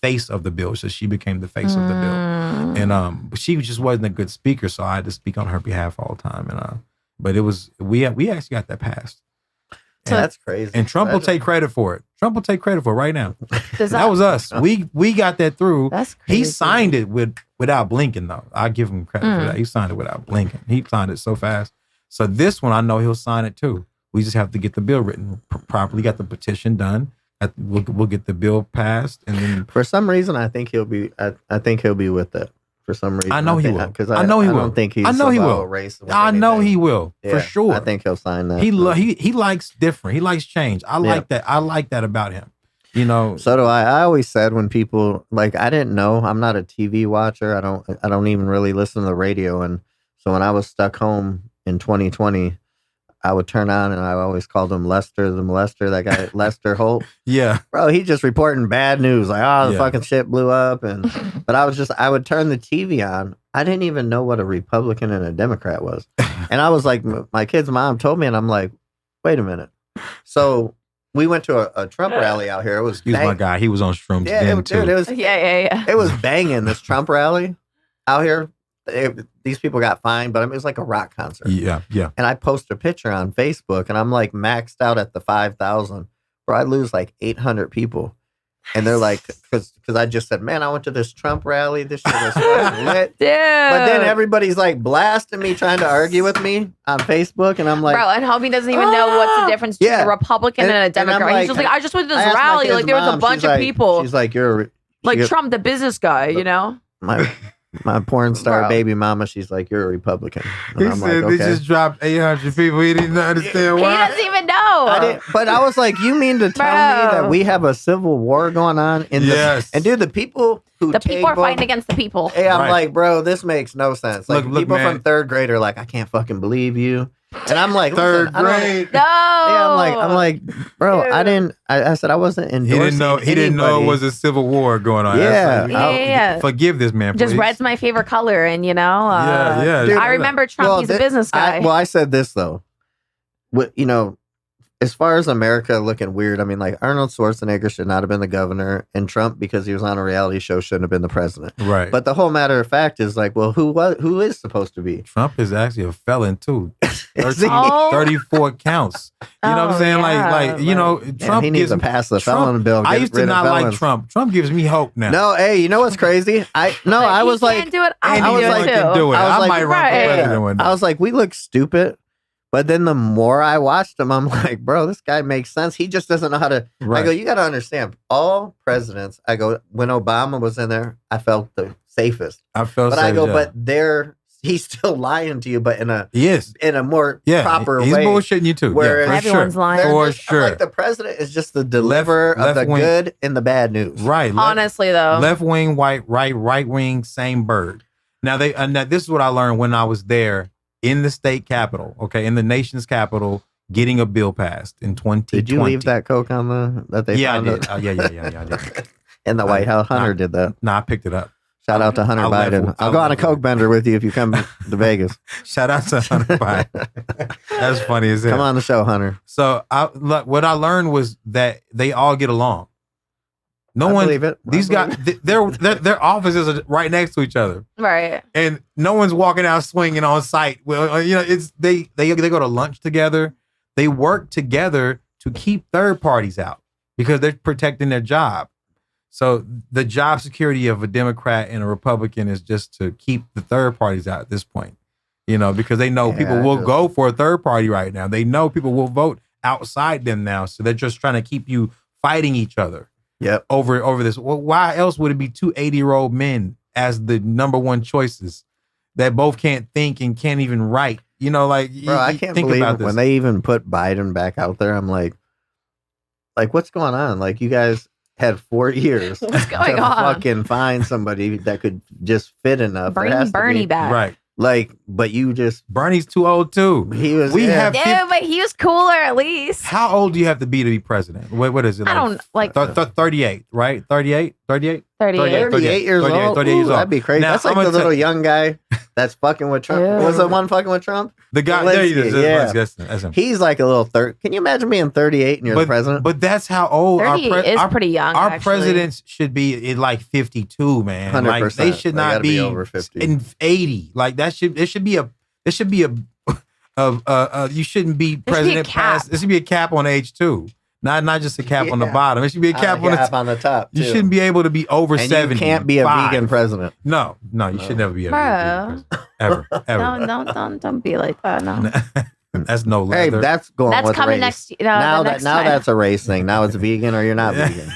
C: face of the bill. So she became the face of the bill. And but she just wasn't a good speaker, so I had to speak on her behalf all the time. And but it was we actually got that passed.
A: So that's crazy.
C: And Trump will take credit for it. Trump will take credit for it right now. That was us. We got that through.
B: That's crazy.
C: He signed it without blinking, though. I give him credit for that. He signed it without blinking. He signed it so fast. So this one, I know he'll sign it too. We just have to get the bill written properly. Got the petition done. We'll get the bill passed, and then
A: for some reason, I think he'll be. I think he'll be with it. For some reason,
C: I know he will.
A: Because I know he will. I don't think he's.
C: I know he will. I know he will for sure.
A: I think he'll sign that.
C: He likes different. He likes change. I like that. I like that about him. You know.
A: So do I. I always said when people like I didn't know. I'm not a TV watcher. I don't even really listen to the radio. And so when I was stuck home in 2020, I would turn on and I always called him Lester the molester. That guy Lester Holt.
C: Yeah,
A: bro, he just reporting bad news. Like, the fucking shit blew up. And but I would turn the TV on. I didn't even know what a Republican and a Democrat was. And I was like, my kid's mom told me, and I'm like, wait a minute. So we went to a Trump rally out here. It was
C: my guy. He was on shrooms.
A: Yeah, dude, it was It was banging this Trump rally out here. These people got fined, but I mean, it was like a rock concert.
C: Yeah.
A: And I post a picture on Facebook, and I'm like maxed out at the 5,000. Bro, I lose like 800 people. And they're like, because I just said, man, I went to this Trump rally. This shit was lit.
B: Dude.
A: But then everybody's like blasting me, trying to argue with me on Facebook. And I'm like,
B: bro, and homie doesn't even know what's the difference between a Republican and a Democrat. He's just like, I just went to this rally. Like, there was a bunch of people.
A: She's like,
B: Trump, the business guy, you know?
A: My porn star baby mama, she's like, you're a Republican. And
C: I'm said like, okay. They just dropped 800 people. He didn't understand why.
B: He doesn't even know.
A: But I was like, you mean to tell me that we have a civil war going on? And dude, the people who
B: people are fighting against the people.
A: Hey, I'm like, bro, this makes no sense. Like people from third grade are like, I can't fucking believe you. And I'm like,
C: third grade.
B: No.
A: Yeah, I'm like, bro, dude. I said I wasn't endorsing.
C: He didn't know it was a civil war going on.
A: Yeah.
C: Forgive this man, please.
B: Just red's my favorite color, and you know.
C: Dude,
B: I remember Trump. He's a business guy.
A: I said this though. You know, as far as America looking weird, I mean, like Arnold Schwarzenegger should not have been the governor, and Trump, because he was on a reality show, shouldn't have been the president.
C: Right.
A: But the whole matter of fact is like, well, who is supposed to be?
C: Trump is actually a felon too. 34 counts. You know what I'm saying? Like you know, Trump
A: he needs to pass the felon bill.
C: I used to not like Trump. Trump gives me hope now.
A: No, hey, you know what's crazy? I was like,
B: do it.
C: I was like, do it. I might run for president one day.
A: I was like, we look stupid. But then the more I watched him, I'm like, bro, this guy makes sense. He just doesn't know how to. Right. I go, you got to understand, all presidents. I go, when Obama was in there, I felt the safest. But he's still lying to you, but in a more proper way.
C: He's bullshitting you too.
B: Whereas everyone's lying.
C: For sure.
A: Like the president is just the deliverer of the good and the bad news.
C: Right.
B: Honestly, though.
C: Left wing, right wing, same bird. Now this is what I learned when I was there. In the state capitol, in the nation's capital, getting a bill passed in 2020.
A: Did you leave that Coke on that they found?
C: I did. I did.
A: In the White House, Hunter did that.
C: No, I picked it up.
A: Shout out to Hunter Biden. I'll go on a Coke bender with you if you come to Vegas.
C: Shout out to Hunter Biden. That's funny as hell.
A: Come on the show, Hunter.
C: So what I learned was that they all get along.
A: Believe it.
C: These guys, their offices are right next to each other,
B: right?
C: And no one's walking out swinging on site. Well, you know, they go to lunch together. They work together to keep third parties out because they're protecting their job. So the job security of a Democrat and a Republican is just to keep the third parties out at this point. You know, because they know people will go for a third party right now. They know people will vote outside them now, so they're just trying to keep you fighting each other.
A: Yep.
C: Over this. Well, why else would it be two 80-year-old men as the number one choices that both can't think and can't even write? You know, like,
A: bro, I can't believe when they even put Biden back out there. I'm like, what's going on? Like, you guys had 4 years.
B: What's going on?
A: Fucking find somebody that could just fit enough.
B: Bring Bernie back.
C: Right.
A: Like, but you just...
C: Bernie's too old, too.
A: He was...
B: Yeah, but he was cooler, at least.
C: How old do you have to be president? What is it?
B: I don't...
C: 38, right? 38? 38?
A: 38 years old?
C: 38 years old.
A: That'd be crazy. Now, that's like the little young guy that's fucking with Trump. Ew. Was the one fucking with Trump?
C: The guy... There he is.
A: Yeah.
C: That's him.
A: He's like a little... Can you imagine being 38 and you're the president?
C: But that's how old...
B: 38 is pretty young,
C: Our presidents should be in like 52, man.
A: 100%.
C: Like, they should not be
A: over 50.
C: In 80. Like, there should be a... you shouldn't be president past... There should be a cap on age, too. Not just a cap on the bottom. It should be a cap
A: on the top.
C: You shouldn't be able to be over 70.
A: You can't be a vegan president.
C: No, you should never be a vegan president. Ever.
B: Don't be like that. No.
C: That's no leather.
A: Hey, that's going.
B: That's
A: with
B: coming
A: race.
B: next.
A: Now
B: next
A: now
B: time.
A: that's a race thing. Now it's vegan or you're not vegan.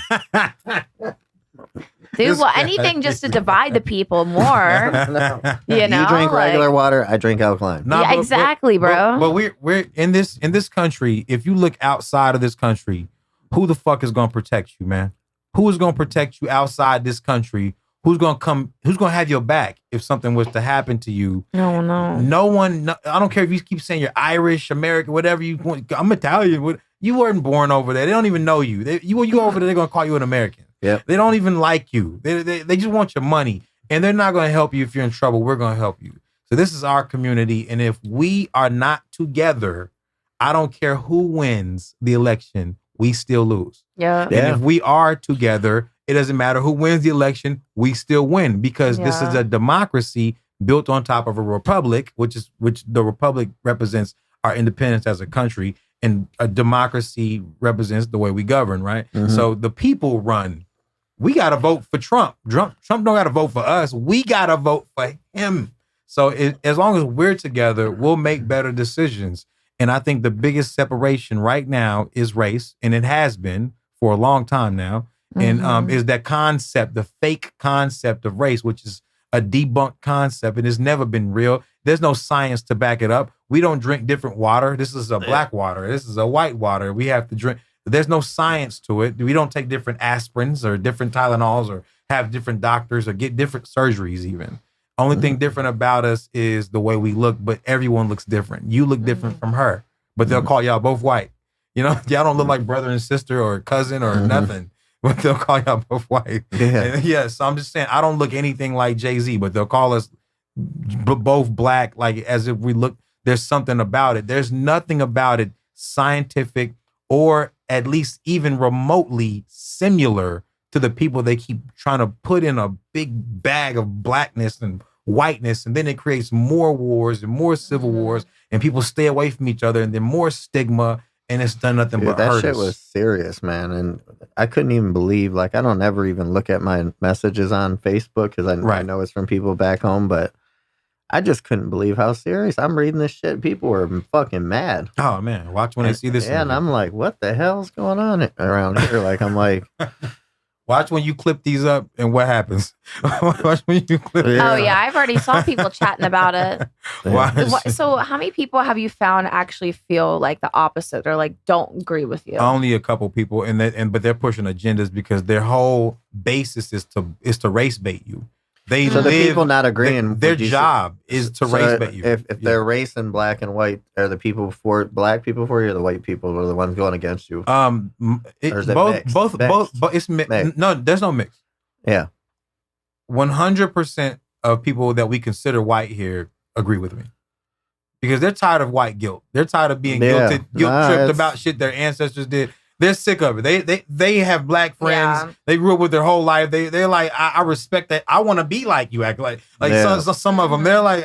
B: Dude, well, anything just to divide the people more.
A: No.
B: You know,
A: you drink regular water, I drink alkaline.
B: No, yeah, exactly, bro.
C: But we're in this country. If you look outside of this country, who the fuck is gonna protect you, man? Who is gonna protect you outside this country? Who's gonna have your back if something was to happen to you? No one. No, I don't care if you keep saying you're Irish, American, whatever you want. I'm Italian. You weren't born over there. They don't even know you. You over there, they're gonna call you an American.
A: Yep.
C: They don't even like you. They just want your money, and they're not gonna help you if you're in trouble. We're gonna help you. So this is our community, and if we are not together, I don't care who wins the election, we still lose.
B: Yeah.
C: And if we are together, it doesn't matter who wins the election, we still win, because this is a democracy built on top of a republic, which the republic represents our independence as a country, and a democracy represents the way we govern, right? Mm-hmm. So the people run. We got to vote for Trump. Trump don't got to vote for us. We got to vote for him. So as long as we're together, we'll make better decisions. And I think the biggest separation right now is race, and it has been for a long time now. And is that concept, the fake concept of race, which is a debunked concept. It has never been real. There's no science to back it up. We don't drink different water. This is a black water. This is a white water. We have to drink. There's no science to it. We don't take different aspirins or different Tylenols or have different doctors or get different surgeries even. Only thing different about us is the way we look, but everyone looks different. You look different from her, but they'll call y'all both white. You know, y'all don't look like brother and sister or cousin or nothing, but they'll call y'all both white. Yeah. So I'm just saying, I don't look anything like Jay-Z, but they'll call us both black, like as if we look, there's something about it. There's nothing about it scientific or at least even remotely similar to the people they keep trying to put in a big bag of blackness and whiteness, and then it creates more wars and more civil wars, and people stay away from each other, and then more stigma, and it's done nothing but hurt us.
A: That shit was serious, man, and I couldn't even believe, like, I don't ever even look at my messages on Facebook because I know it's from people back home, but I just couldn't believe how serious. I'm reading this shit. People were fucking mad.
C: Oh, man. Watch when they see this.
A: Yeah, and I'm like, what the hell's going on around here? Like, I'm like...
C: Watch when you clip these up and what happens. Watch when you clip.
B: Yeah. Oh, yeah. I've already saw people chatting about it. So how many people have you found actually feel like the opposite or like don't agree with you?
C: Only a couple people, but they're pushing agendas because their whole basis is to race bait you.
A: So the people not agreeing,
C: their job is to race bait you.
A: If they're racing black and white, are the people for black people for you, or the white people are the ones going against you?
C: Both. It's mixed. No, there's no mix.
A: Yeah,
C: 100% of people that we consider white here agree with me because they're tired of white guilt. They're tired of being guilt tripped about shit their ancestors did. They're sick of it. They have black friends. Yeah. They grew up with their whole life. They're like, I respect that. I want to be like you. Act like some of them. They're like,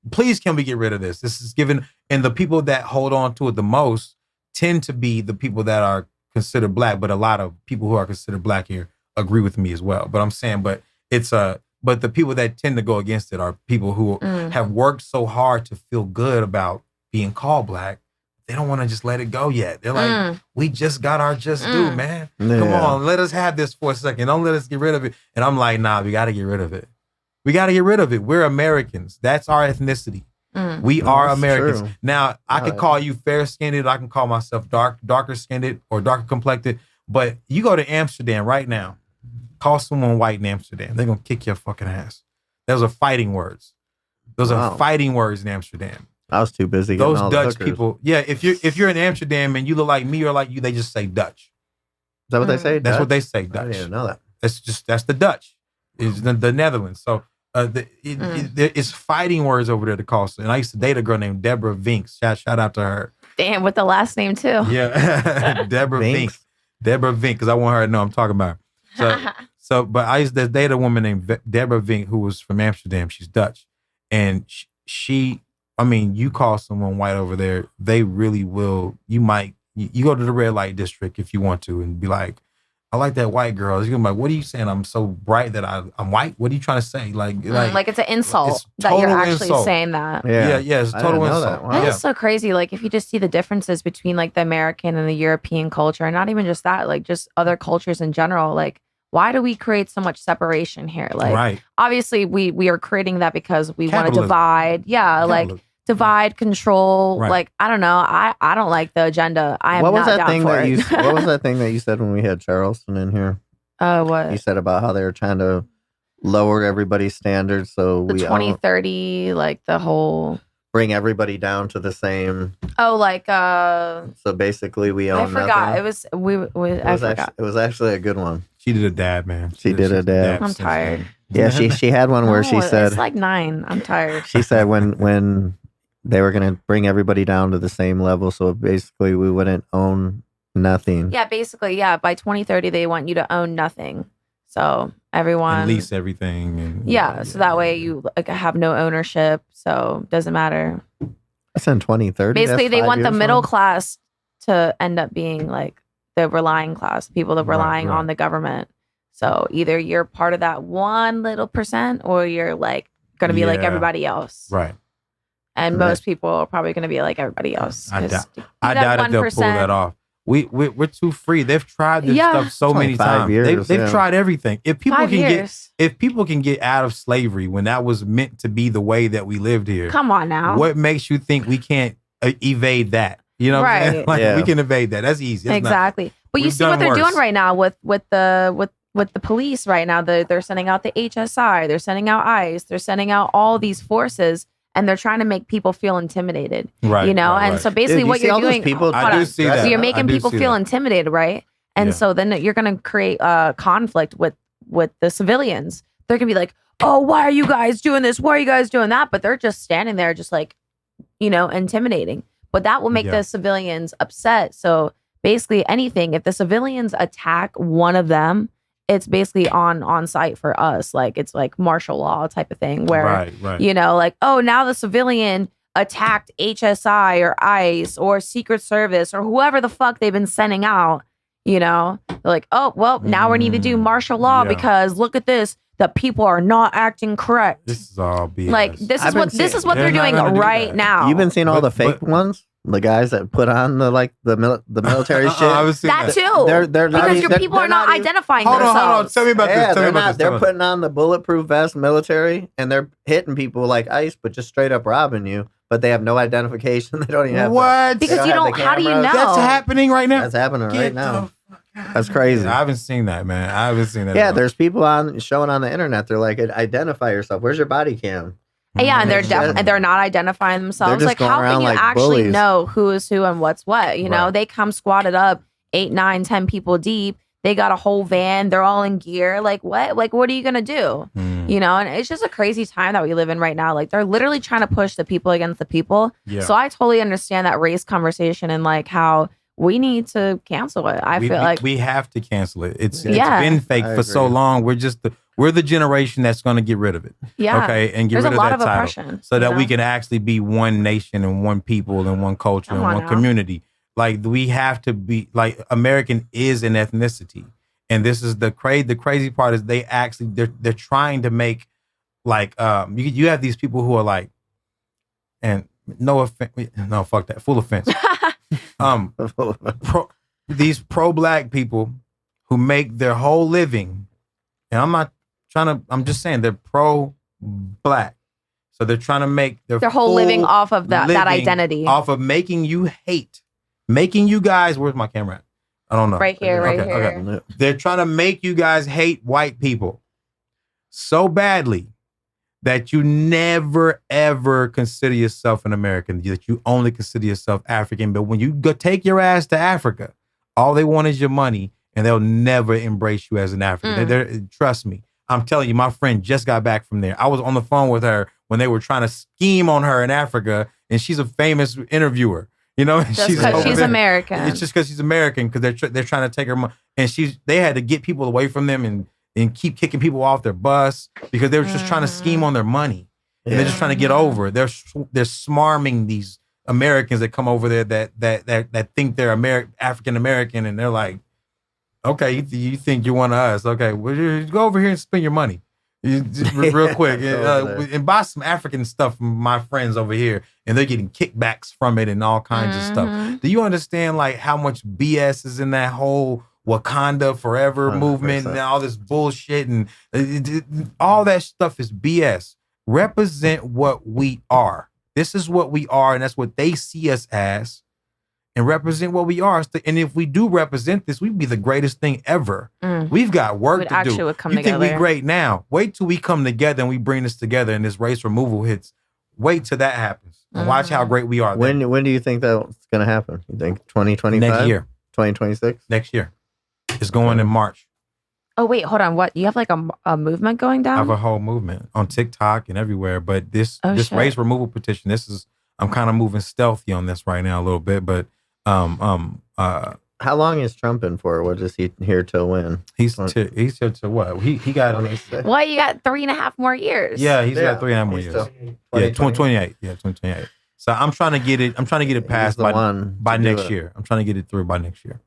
C: please, can we get rid of this? This is given, and the people that hold on to it the most tend to be the people that are considered black. But a lot of people who are considered black here agree with me as well. But I'm saying, but the people that tend to go against it are people who have worked so hard to feel good about being called black. they don't want to just let it go yet. They're like, we just got our just due, man.
A: Yeah.
C: Come on, let us have this for a second. Don't let us get rid of it. And I'm like, nah, we got to get rid of it. We got to get rid of it. We're Americans. That's our ethnicity. We are Americans. True. Now, I could call you fair-skinned. I can call myself darker-skinned or darker-complected. But you go to Amsterdam right now, call someone white in Amsterdam. They're going to kick your fucking ass. Those are fighting words. Those are fighting words in Amsterdam.
A: I was too busy.
C: Those
A: all
C: Dutch people. Yeah, if you're in Amsterdam and you look like me or like you, they just say Dutch.
A: Is that what they say?
C: That's
A: Dutch?
C: what they say, Dutch.
A: I didn't even know that.
C: That's the Dutch. It's the Netherlands. So it's fighting words over there to call. And I used to date a girl named Deborah Vinks. Shout out to her.
B: Damn, with the last name too.
C: Yeah, Deborah Vinks. Deborah Vink, because I want her to know I'm talking about her. But I used to date a woman named Deborah Vink who was from Amsterdam. She's Dutch. And you call someone white over there, they really will. You go to the red light district if you want to and be like, I like that white girl. You're like, what are you saying? I'm so bright that I'm white? What are you trying to say? Like
B: it's an insult that you're actually saying that.
C: Yeah, it's a total insult.
A: Wow.
B: That is so crazy. Like if you just see the differences between like the American and the European culture, and not even just that, like just other cultures in general, like why do we create so much separation here? Like obviously we are creating that because we want to divide. Yeah, like divide, control. Right. Like I don't know. I don't like the agenda. I am
A: what was
B: not
A: that
B: down
A: thing
B: for
A: that
B: it.
A: What was that thing that you said when we had Charleston in here?
B: What?
A: You said about how they were trying to lower everybody's standards, so
B: the 2030, like the whole
A: bring everybody down to the same.
B: Oh, like
A: So basically, we own.
B: I forgot.
A: Nothing.
B: It was I forgot.
A: It was actually a good one.
C: She did a dab, man.
A: She did a dab.
B: I'm tired.
A: Yeah, she had one where she said
B: it's like 9. I'm tired.
A: She said when they were going to bring everybody down to the same level, so basically we wouldn't own nothing.
B: Yeah, basically, yeah. By 2030, they want you to own nothing. So everyone
C: and lease everything. And,
B: so that way you like have no ownership. So it doesn't matter.
A: That's in 2030.
B: Basically, they want the middle class to end up being like the relying class, people that relying on the government. So either you're part of that 1 little percent, or you're like going to be like everybody else.
C: Right.
B: And most people are probably going to be like everybody else.
C: I doubt they'll pull that off. We're too free. They've tried this stuff so many times. They've tried everything. If people can get out of slavery when that was meant to be the way that we lived here,
B: come on now.
C: What makes you think we can't evade that? You know what I'm saying? Like we can evade that. That's easy. That's
B: exactly. But you see what they're doing right now with the police right now. They're sending out the HSI. They're sending out ICE. They're sending out all these forces. And they're trying to make people feel intimidated, right? You know, and so basically, what you're doing, so you're making people feel intimidated, right? And so then you're going to create a conflict with the civilians. They're going to be like, "Oh, why are you guys doing this? Why are you guys doing that?" But they're just standing there, just like, intimidating. But that will make the civilians upset. So basically, anything if the civilians attack one of them, it's basically on site for us. Like it's like martial law type of thing where, like, oh, now the civilian attacked HSI or ICE or Secret Service or whoever the fuck they've been sending out, they're like, oh, well, now we need to do martial law because look at this. The people are not acting correct.
C: This is all BS.
B: Like this is what they're doing right now.
A: You've been seeing all the fake ones? The guys that put on the military shit.
B: That too. They're not because your people are not identifying themselves. Hold on.
C: Tell me about this.
A: They're putting on the bulletproof vest military and they're hitting people like ICE, but just straight up robbing you. But they have no identification. They don't even have
C: what?
B: Because you don't. How do you know?
C: That's happening right now.
A: That's happening right now. That's crazy.
C: I haven't seen that, man. I haven't seen that.
A: Yeah, there's people showing on the internet. They're like, identify yourself. Where's your body cam?
B: Yeah, and they're not identifying themselves. Like, how can you actually know who is who and what's what? You know, they come squatted up 8, 9, 10 people deep. They got a whole van. They're all in gear. Like, what? Like, what are you going to do? You know, and it's just a crazy time that we live in right now. Like, they're literally trying to push the people against the people. Yeah. So I totally understand that race conversation and like how we need to cancel it. I feel like
C: we have to cancel it. It's been fake for so long. We're the generation that's going to get rid of it. Yeah. Okay. And get rid of that title so that we can actually be one nation and one people and one culture and one community. Like we have to be like American is an ethnicity. And this is the crazy part is they're trying to make like, you have these people who are like, and no offense, no, fuck that, full offense. These pro-black people who make their whole living, and I'm just saying they're pro-black. So they're trying to make their
B: whole living off of that identity.
C: Off of making you hate. Making you guys, where's my camera at? I don't know.
B: Right here, right here.
C: Okay. They're trying to make you guys hate white people so badly that you never, ever consider yourself an American, that you only consider yourself African. But when you go take your ass to Africa, all they want is your money, and they'll never embrace you as an African. Trust me. I'm telling you, my friend just got back from there. I was on the phone with her when they were trying to scheme on her in Africa, and she's a famous interviewer. You know,
B: just because she's American.
C: It's just because she's American, because they're trying to take her money, and they had to get people away from them and keep kicking people off their bus because they were just trying to scheme on their money, and they're just trying to get over it. They're smarming these Americans that come over there that think they're African American, and they're like, okay, you think you're one of us? Okay, well, go over here and spend your money. Real quick and buy some African stuff from my friends over here, and they're getting kickbacks from it and all kinds of stuff. Do you understand like how much BS is in that whole Wakanda Forever 100%. Movement and all this bullshit and all that stuff is BS. Represent what we are. This is what we are, and that's what they see us as. And represent what we are. And if we do represent this, we'd be the greatest thing ever. We've got work to do. You think we're great now. Wait till we come together and we bring this together and this race removal hits. Wait till that happens. And watch how great we are.
A: When do you think that's going to happen? You think 2025?
C: Next year.
A: 2026?
C: Next year. It's going in March.
B: Oh, wait, hold on. What? You have like a movement going down?
C: I have a whole movement on TikTok and everywhere. But this race removal petition, I'm kind of moving stealthy on this right now a little bit, but
A: how long is Trump in for? What is he here to win?
C: He's here to what? He got
B: Well, you got 3.5 more years.
C: Yeah, he's got 3.5 more years. Yeah, 2028. Yeah, 2028. So I'm trying to get it passed by next year. I'm trying to get it through by next year.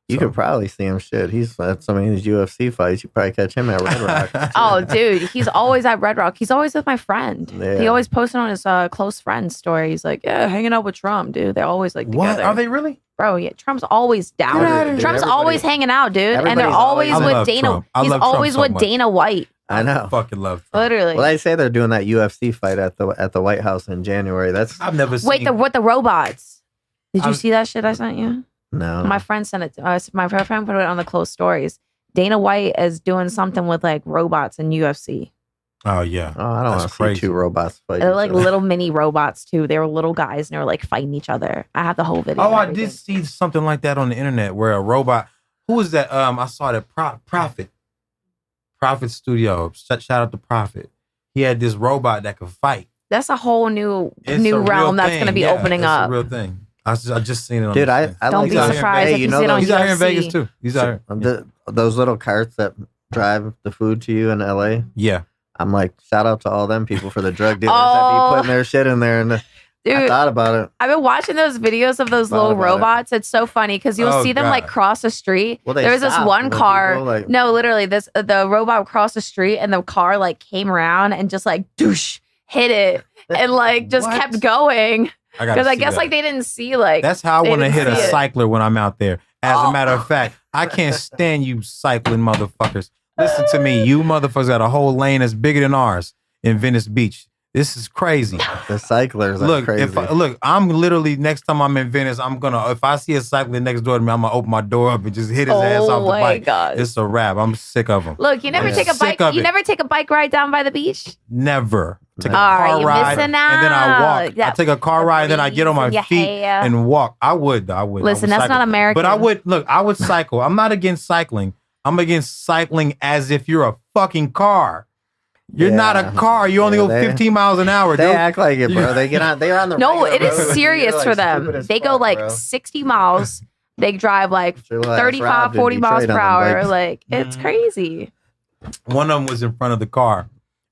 A: You could probably see him. Shit, he's at so many of these UFC fights. You probably catch him at Red Rock.
B: Oh, dude, he's always at Red Rock. He's always with my friend. Yeah. He always posted on his close friends story. He's like, yeah, hanging out with Trump, dude. They're always like together.
C: What? Are they really?
B: Bro, yeah, Trump's always down. Trump's always hanging out, dude. And they're always with Dana.
C: Trump.
B: He's always with Dana White.
A: I know.
C: I fucking love Trump.
B: Literally.
A: Well, they say they're doing that UFC fight at the White House in January.
C: I've never seen.
B: Wait, with the robots. Did you see that shit I sent you?
A: No.
B: My friend sent it to us. My friend put it on the close stories. Dana White is doing something with like robots in UFC.
C: Oh, yeah.
A: Oh, I don't want to see two robots fight.
B: They're like little mini robots too. They were little guys and they were like fighting each other. I have the whole video.
C: Oh, I did see something like that on the internet where a robot. Who was that? I saw that Prophet Studio. Shout out to Prophet. He had this robot that could fight.
B: That's a whole new realm that's going to be opening up.
C: It's a real thing. I just seen it on
A: dude, I
B: don't be surprised if you see it on
C: He's out here in Vegas too. He's out
A: here. Those little carts that drive the food to you in LA.
C: Yeah.
A: I'm like, shout out to all them people for the drug dealers that be putting their shit in there. And dude, I thought about it.
B: I've been watching those videos of those little robots. It's so funny because you'll see them like cross the street.
A: Well,
B: there was this one car. No, literally, the robot crossed the street and the car like came around and just like douche hit it and like just kept going. Because I guess like they didn't see like.
C: That's how I want to hit a cycler when I'm out there. As a matter of fact, I can't stand you cycling motherfuckers. Listen to me, you motherfuckers got a whole lane that's bigger than ours in Venice Beach. This is crazy.
A: The cyclers are crazy.
C: Look, I'm literally next time I'm in Venice, if I see a cycler next door to me, I'm gonna open my door up and just hit his ass off the bike. God. It's a wrap. I'm sick of them.
B: Look, you never take a bike. You never take a bike ride down by the beach.
C: Never. Take a car ride and then I walk. I take a car ride and then I get on my feet and walk. I would.
B: Listen, that's not American.
C: But I would cycle. I'm not against cycling. I'm against cycling as if you're a fucking car. You're not a car. You only go 15 miles an hour.
A: They act like it, bro. They're on the
B: no, it is serious for them. They go like 60 miles. They drive like 35, 40 miles per hour. Like, it's crazy.
C: One of them was in front of the car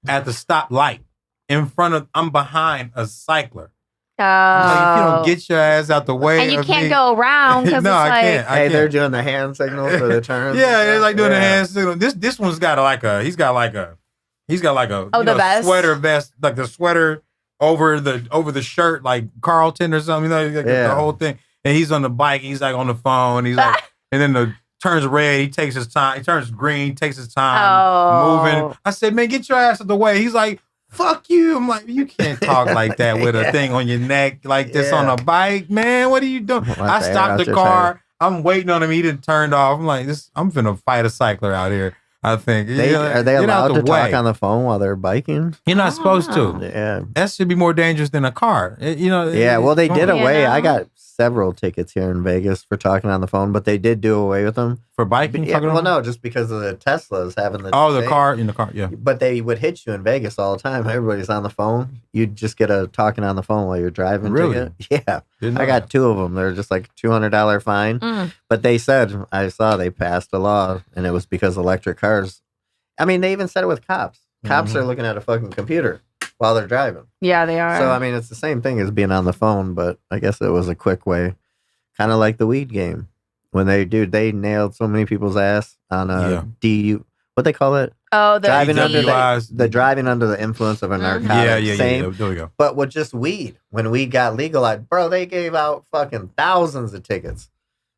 C: at the stoplight. I'm behind a cycler.
B: Oh.
C: Like, if you don't get your ass out the way,
B: and you can't go around because
C: no, I can't.
A: Hey, they're doing the hand signal for the turn.
C: Yeah, they're like doing the hand signal. This one's got he's got like a sweater vest, like the sweater over the shirt, like Carlton or something. You know, the whole thing. and he's on the bike. He's like on the phone. He's like, and then the turns red. He takes his time. He turns green. He takes his time moving. I said, man, get your ass out the way. He's like, fuck you. I'm like, you can't talk like that with a thing on your neck like this on a bike, man. What are you doing? I stopped the car. I'm waiting on him. He didn't turn off. I'm like, I'm finna fight a cycler out here. I think.
A: Are they allowed to talk on the phone while they're biking?
C: You're not supposed to.
A: Yeah.
C: That should be more dangerous than a car.
A: Yeah, well, they did away. I got several tickets here in Vegas for talking on the phone, but they did do away with them.
C: For biking?
A: Yeah, well, no, just because of the Teslas having the...
C: Oh, the car, in the car, yeah.
A: But they would hit you in Vegas all the time. Everybody's on the phone. You'd just get a talking on the phone while you're driving.
C: Really?
A: Yeah. I got 2 of them. They're just like $200 fine. But they said, I saw they passed a law, and it was because electric cars... I mean, they even said it with cops. Cops are looking at a fucking computer while they're driving.
B: Yeah, they are.
A: So, I mean, it's the same thing as being on the phone, but I guess it was a quick way. Kind of like the weed game. When they nailed so many people's ass on DU. What they call it?
B: Oh, the
A: driving under driving under the influence of a narcotic.
C: Yeah. There we go.
A: But with just weed, when weed got legalized, bro, they gave out fucking thousands of tickets,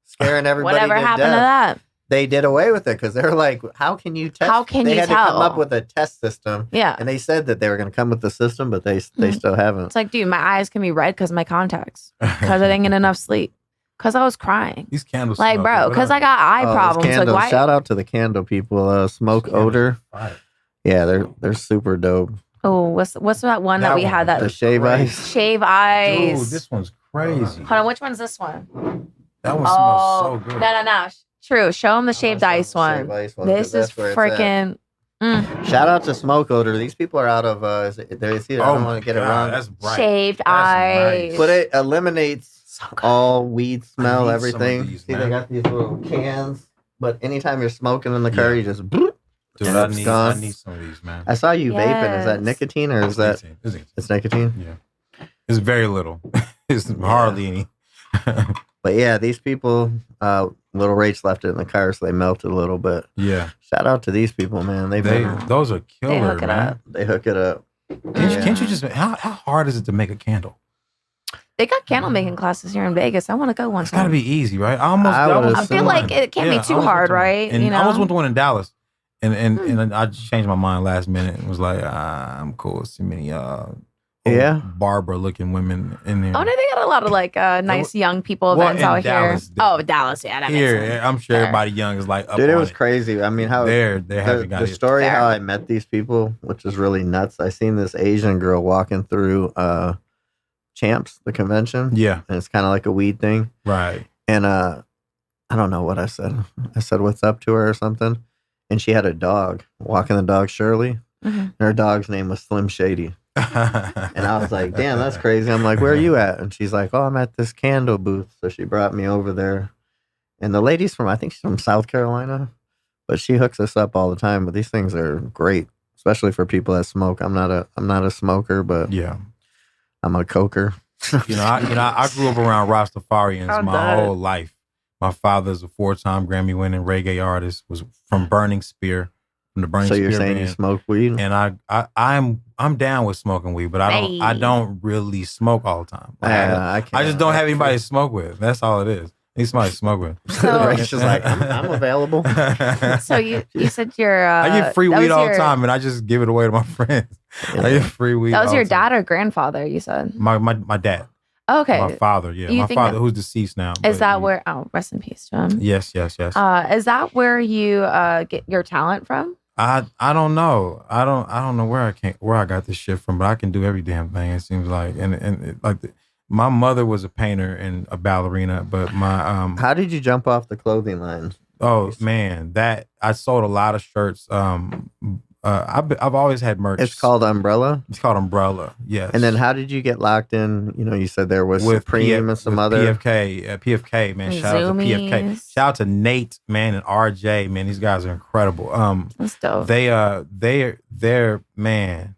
A: scaring everybody.
B: Whatever happened to that?
A: They did away with it because they're like, how can you test?
B: How can you tell?
A: They had to come up with a test system.
B: Yeah.
A: And they said that they were going to come with the system, but they still haven't.
B: It's like, dude, my eyes can be red because of my contacts. Because I didn't get enough sleep. Because I was crying.
C: These candles.
B: Like, bro, because I got eye problems.
A: Candles.
B: Like, why?
A: Shout out to the candle people. Smoke odor. Yeah, they're super dope.
B: Oh, what's that one that we had? That
A: the shave ice.
B: Shave ice.
C: Dude, this one's crazy.
B: Hold on, which one's this one?
C: That one smells so good.
B: No. True. Show them the shaved ice one. This is freaking.
A: Shout out to Smoke Odor. These people are out of. I don't want to get it wrong.
C: That's bright.
B: Shaved ice.
A: Nice. But it eliminates all weed smell, everything.
C: These,
A: see, they got these little cans. But anytime you're smoking in the car, you just. Dude,
C: I need some of these, man.
A: I saw you vaping. Is that nicotine or is that? It's nicotine.
C: Yeah. It's very little. It's hardly any.
A: But yeah, these people, little Rach left it in the car, so they melted a little bit.
C: Yeah.
A: Shout out to these people, man.
C: Those are killer, man.
A: They hook it up.
C: Can't you just? How hard is it to make a candle?
B: They got candle making classes here in Vegas. I want to go one time.
C: It's got to be easy, right? I
B: feel like it can't be too hard, right?
C: And I almost went to one in Dallas, and I just changed my mind last minute and was like, I'm cool. See many Barbara looking women in there.
B: Oh no, they got a lot of like nice young people events out
C: Dallas,
B: here. Oh, Dallas, yeah, that makes sense.
C: I'm sure everybody young is like,
A: dude, it was crazy. I mean, how
C: they're having
A: the story how I met these people, which is really nuts. I seen this Asian girl walking through Champs, the convention.
C: Yeah,
A: and it's kind of like a weed thing,
C: right?
A: And I don't know what I said. I said what's up to her or something, and she had a dog walking the dog Shirley, and her dog's name was Slim Shady. And I was like, damn, that's crazy. I'm like, where are you at? And she's like, oh, I'm at this candle booth. So she brought me over there. And the lady's I think she's from South Carolina, but she hooks us up all the time. But these things are great, especially for people that smoke. I'm not a smoker, but
C: yeah,
A: I'm a coker.
C: I grew up around Rastafarians my whole life. My father's a 4-time Grammy-winning reggae artist, was from Burning Spear.
A: So you're saying you smoke weed?
C: And I'm down with smoking weed, but I don't really smoke all the time. I just don't have anybody to smoke with. That's all it is. I need somebody to smoke with.
A: So Rachel's just like, I'm available.
B: So you said you're
C: I get free weed all the time, and I just give it away to my friends. I get free weed.
B: That was your dad or grandfather? You said
C: my dad.
B: Okay.
C: My father, yeah. My father, who's deceased now.
B: Is that where? Oh, rest in peace to him.
C: Yes.
B: Is that where you get your talent from?
C: I don't know. I don't know where I got this shit from, but I can do every damn thing. It seems like, my mother was a painter and a ballerina, but my
A: How did you jump off the clothing line?
C: Oh man, that I sold a lot of shirts. I've always had merch.
A: It's called Umbrella?
C: It's called Umbrella, yes.
A: And then how did you get locked in? You said there was with Supreme and some other...
C: PFK, man. Shout out to PFK. Shout out to Nate, man, and RJ, man. These guys are incredible.
B: That's dope.
C: They're, man,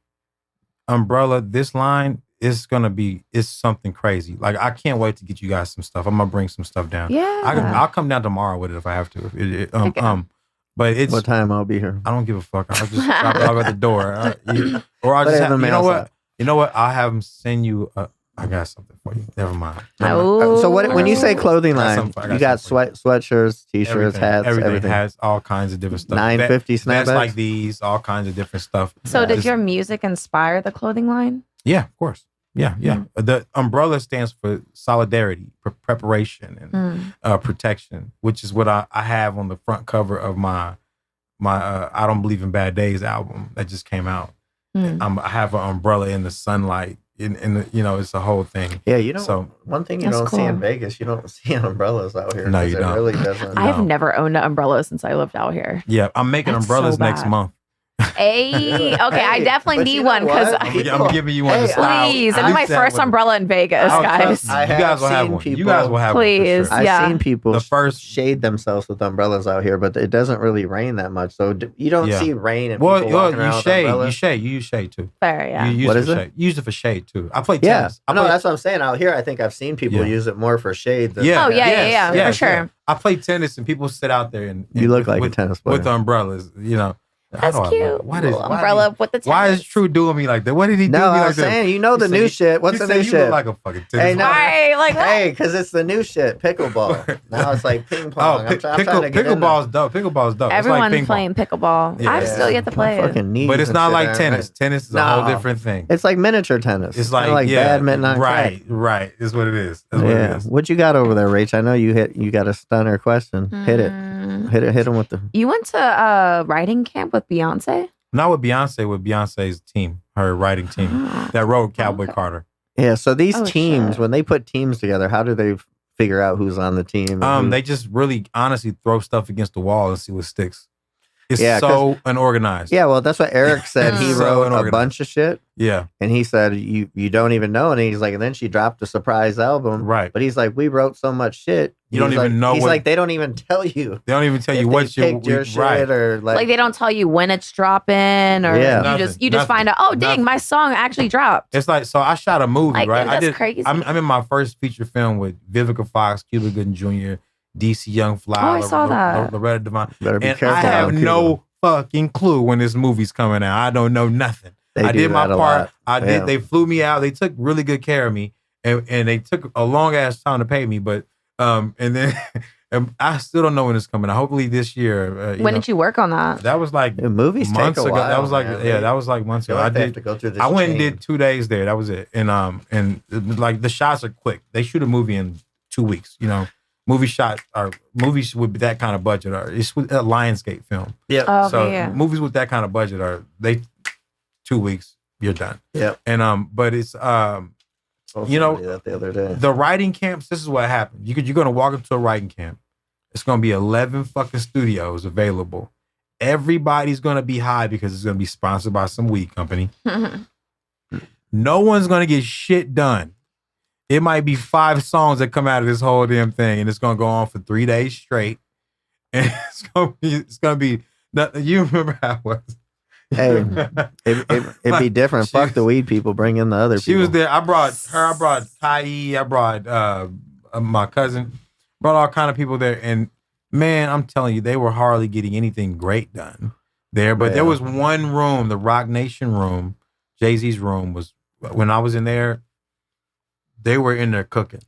C: Umbrella, this line is going to be, it's something crazy. Like, I can't wait to get you guys some stuff. I'm going to bring some stuff down.
B: Yeah.
C: I'll come down tomorrow with it if I have to. But it's
A: what time I'll be here.
C: I don't give a fuck. I'll just drop it off at the door, or I'll just have, you know what? I'll have them send you I got something for you. Never mind.
A: So when you say clothing line, you got sweatshirts, t-shirts, hats, everything.
C: Has all kinds of different stuff.
A: 950 snapbacks
C: like these, all kinds of different stuff.
B: So did your music inspire the clothing line?
C: Yeah, of course. Yeah. The umbrella stands for solidarity, preparation, and protection, which is what I have on the front cover of my I Don't Believe in Bad Days album that just came out. I have an umbrella in the sunlight. In the, it's a whole thing.
A: Yeah, so one thing you don't see in Vegas, you don't see umbrellas out here.
C: No, you don't.
A: It really doesn't.
B: I've never owned an umbrella since I lived out here.
C: Yeah, I'm making umbrellas next month.
B: Okay, I definitely need one because
C: I'm giving you one.
B: Please, it'll be my first umbrella in Vegas, guys.
C: You guys will have one. You guys will have
B: one. Please,
A: I've seen people shade themselves with umbrellas out here, but it doesn't really rain that much, so you don't see rain. And people walking around with umbrellas.
C: You use shade too.
B: Fair, yeah.
A: What is it?
C: Use it for shade too. I play tennis.
A: No, that's what I'm saying. Out here, I think I've seen people use it more for shade. Than
B: for sure.
C: I play tennis, and people sit out there and
A: you look like a tennis player
C: with umbrellas.
B: That's cute. Why umbrella with the tennis.
C: Why is True doing me like that? What did he do me like that?
A: No, I'm saying, the new shit. What's the new shit? You
C: look like a fucking tennis
A: player. Hey, because it's the new shit. Pickleball. Now it's like ping pong. I'm trying to get
C: pickleball's dope. Pickleball's dope.
B: Everyone's playing pickleball. Yeah. I've still yet to play it.
C: But it's not like tennis. Tennis is a whole different thing.
A: It's like miniature tennis.
C: It's like
A: badminton on
C: crack. Right. Is what it is.
A: What you got over there, Rach? I know you got a stunner question. Hit it. Hit him with the...
B: You went to writing camp with Beyonce?
C: Not with Beyonce, with Beyonce's team, her writing team that wrote Cowboy Carter.
A: Yeah, so these teams, when they put teams together, how do they figure out who's on the team?
C: They just really honestly throw stuff against the wall and see what sticks. It's so unorganized.
A: Yeah, well, that's what Eric said. He wrote a bunch of shit.
C: Yeah.
A: And he said, you don't even know. And he's like, and then she dropped a surprise album.
C: Right.
A: But he's like, we wrote so much shit.
C: You don't even know.
A: He's like, they don't even tell you.
C: They don't even tell you what
A: your shit or
B: like they don't tell you when it's dropping or you just find out, oh, dang, my song actually dropped.
C: It's like, so I shot a movie, right?
B: That's crazy.
C: I'm in my first feature film with Vivica Fox, Cuba Gooding Jr., DC Young Fly.
B: Oh, I saw that.
C: Loretta Devine.
A: Better be careful.
C: I have no fucking clue when this movie's coming out. I don't know nothing. I did my part. They flew me out. They took really good care of me, and they took a long ass time to pay me. But and then I still don't know when it's coming out. Hopefully this year.
B: When did you work on that?
C: That was like
A: movies
C: months
A: take a
C: ago.
A: while,
C: that was like months ago. I went and did 2 days there. That was it. And like the shots are quick. They shoot a movie in 2 weeks. Movies with that kind of budget it's a Lionsgate film.
A: Yeah.
C: Movies with that kind of budget 2 weeks, you're done.
A: Yeah.
C: And but it's
A: that the other day.
C: The writing camps, this is what happened. You're gonna walk into a writing camp. It's gonna be 11 fucking studios available. Everybody's gonna be high because it's gonna be sponsored by some weed company. No one's gonna get shit done. It might be 5 songs that come out of this whole damn thing, and it's gonna go on for 3 days straight. And it's gonna be. You remember how it was?
A: Hey, it'd be different. Fuck the weed people. Bring in the other people.
C: She was there. I brought her. I brought Kai. I brought my cousin. Brought all kind of people there, and man, I'm telling you, they were hardly getting anything great done there. But there was one room, the Rock Nation room, Jay-Z's room, was when I was in there. They were in there cooking.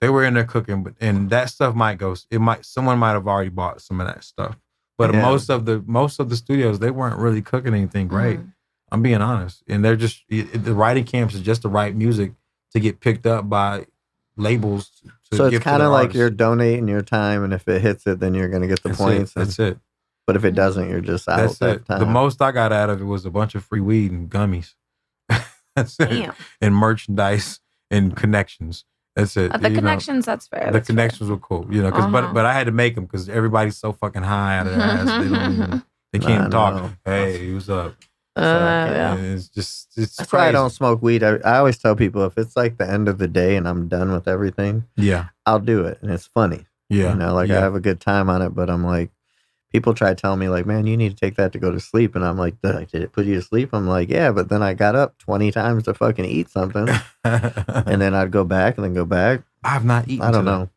C: And that stuff might go. Someone might have already bought some of that stuff. But most of the studios, they weren't really cooking anything great. I'm being honest. And they're just the writing camps is just the right music to get picked up by labels.
A: So it's kind of like you're donating your time, and if it hits it, then you're going to get the points.
C: That's it.
A: But if it doesn't, you're just out.
C: That's it. The most I got out of it was a bunch of free weed and gummies. That's it. And merchandise and connections. That's it.
B: The connections, that's fair.
C: The connections were cool, but I had to make them because everybody's so fucking high out of their ass. They can't even talk. Hey, what's up? It's
A: that's why I don't smoke weed. I always tell people if it's like the end of the day and I'm done with everything, I'll do it, and it's funny. I have a good time on it, but I'm like, people try to tell me like, man, you need to take that to go to sleep, and I'm like, did it put you to sleep? I'm like, yeah, but then I got up 20 times to fucking eat something, and then I'd go back and then go back.
C: I have not eaten.
A: I don't know.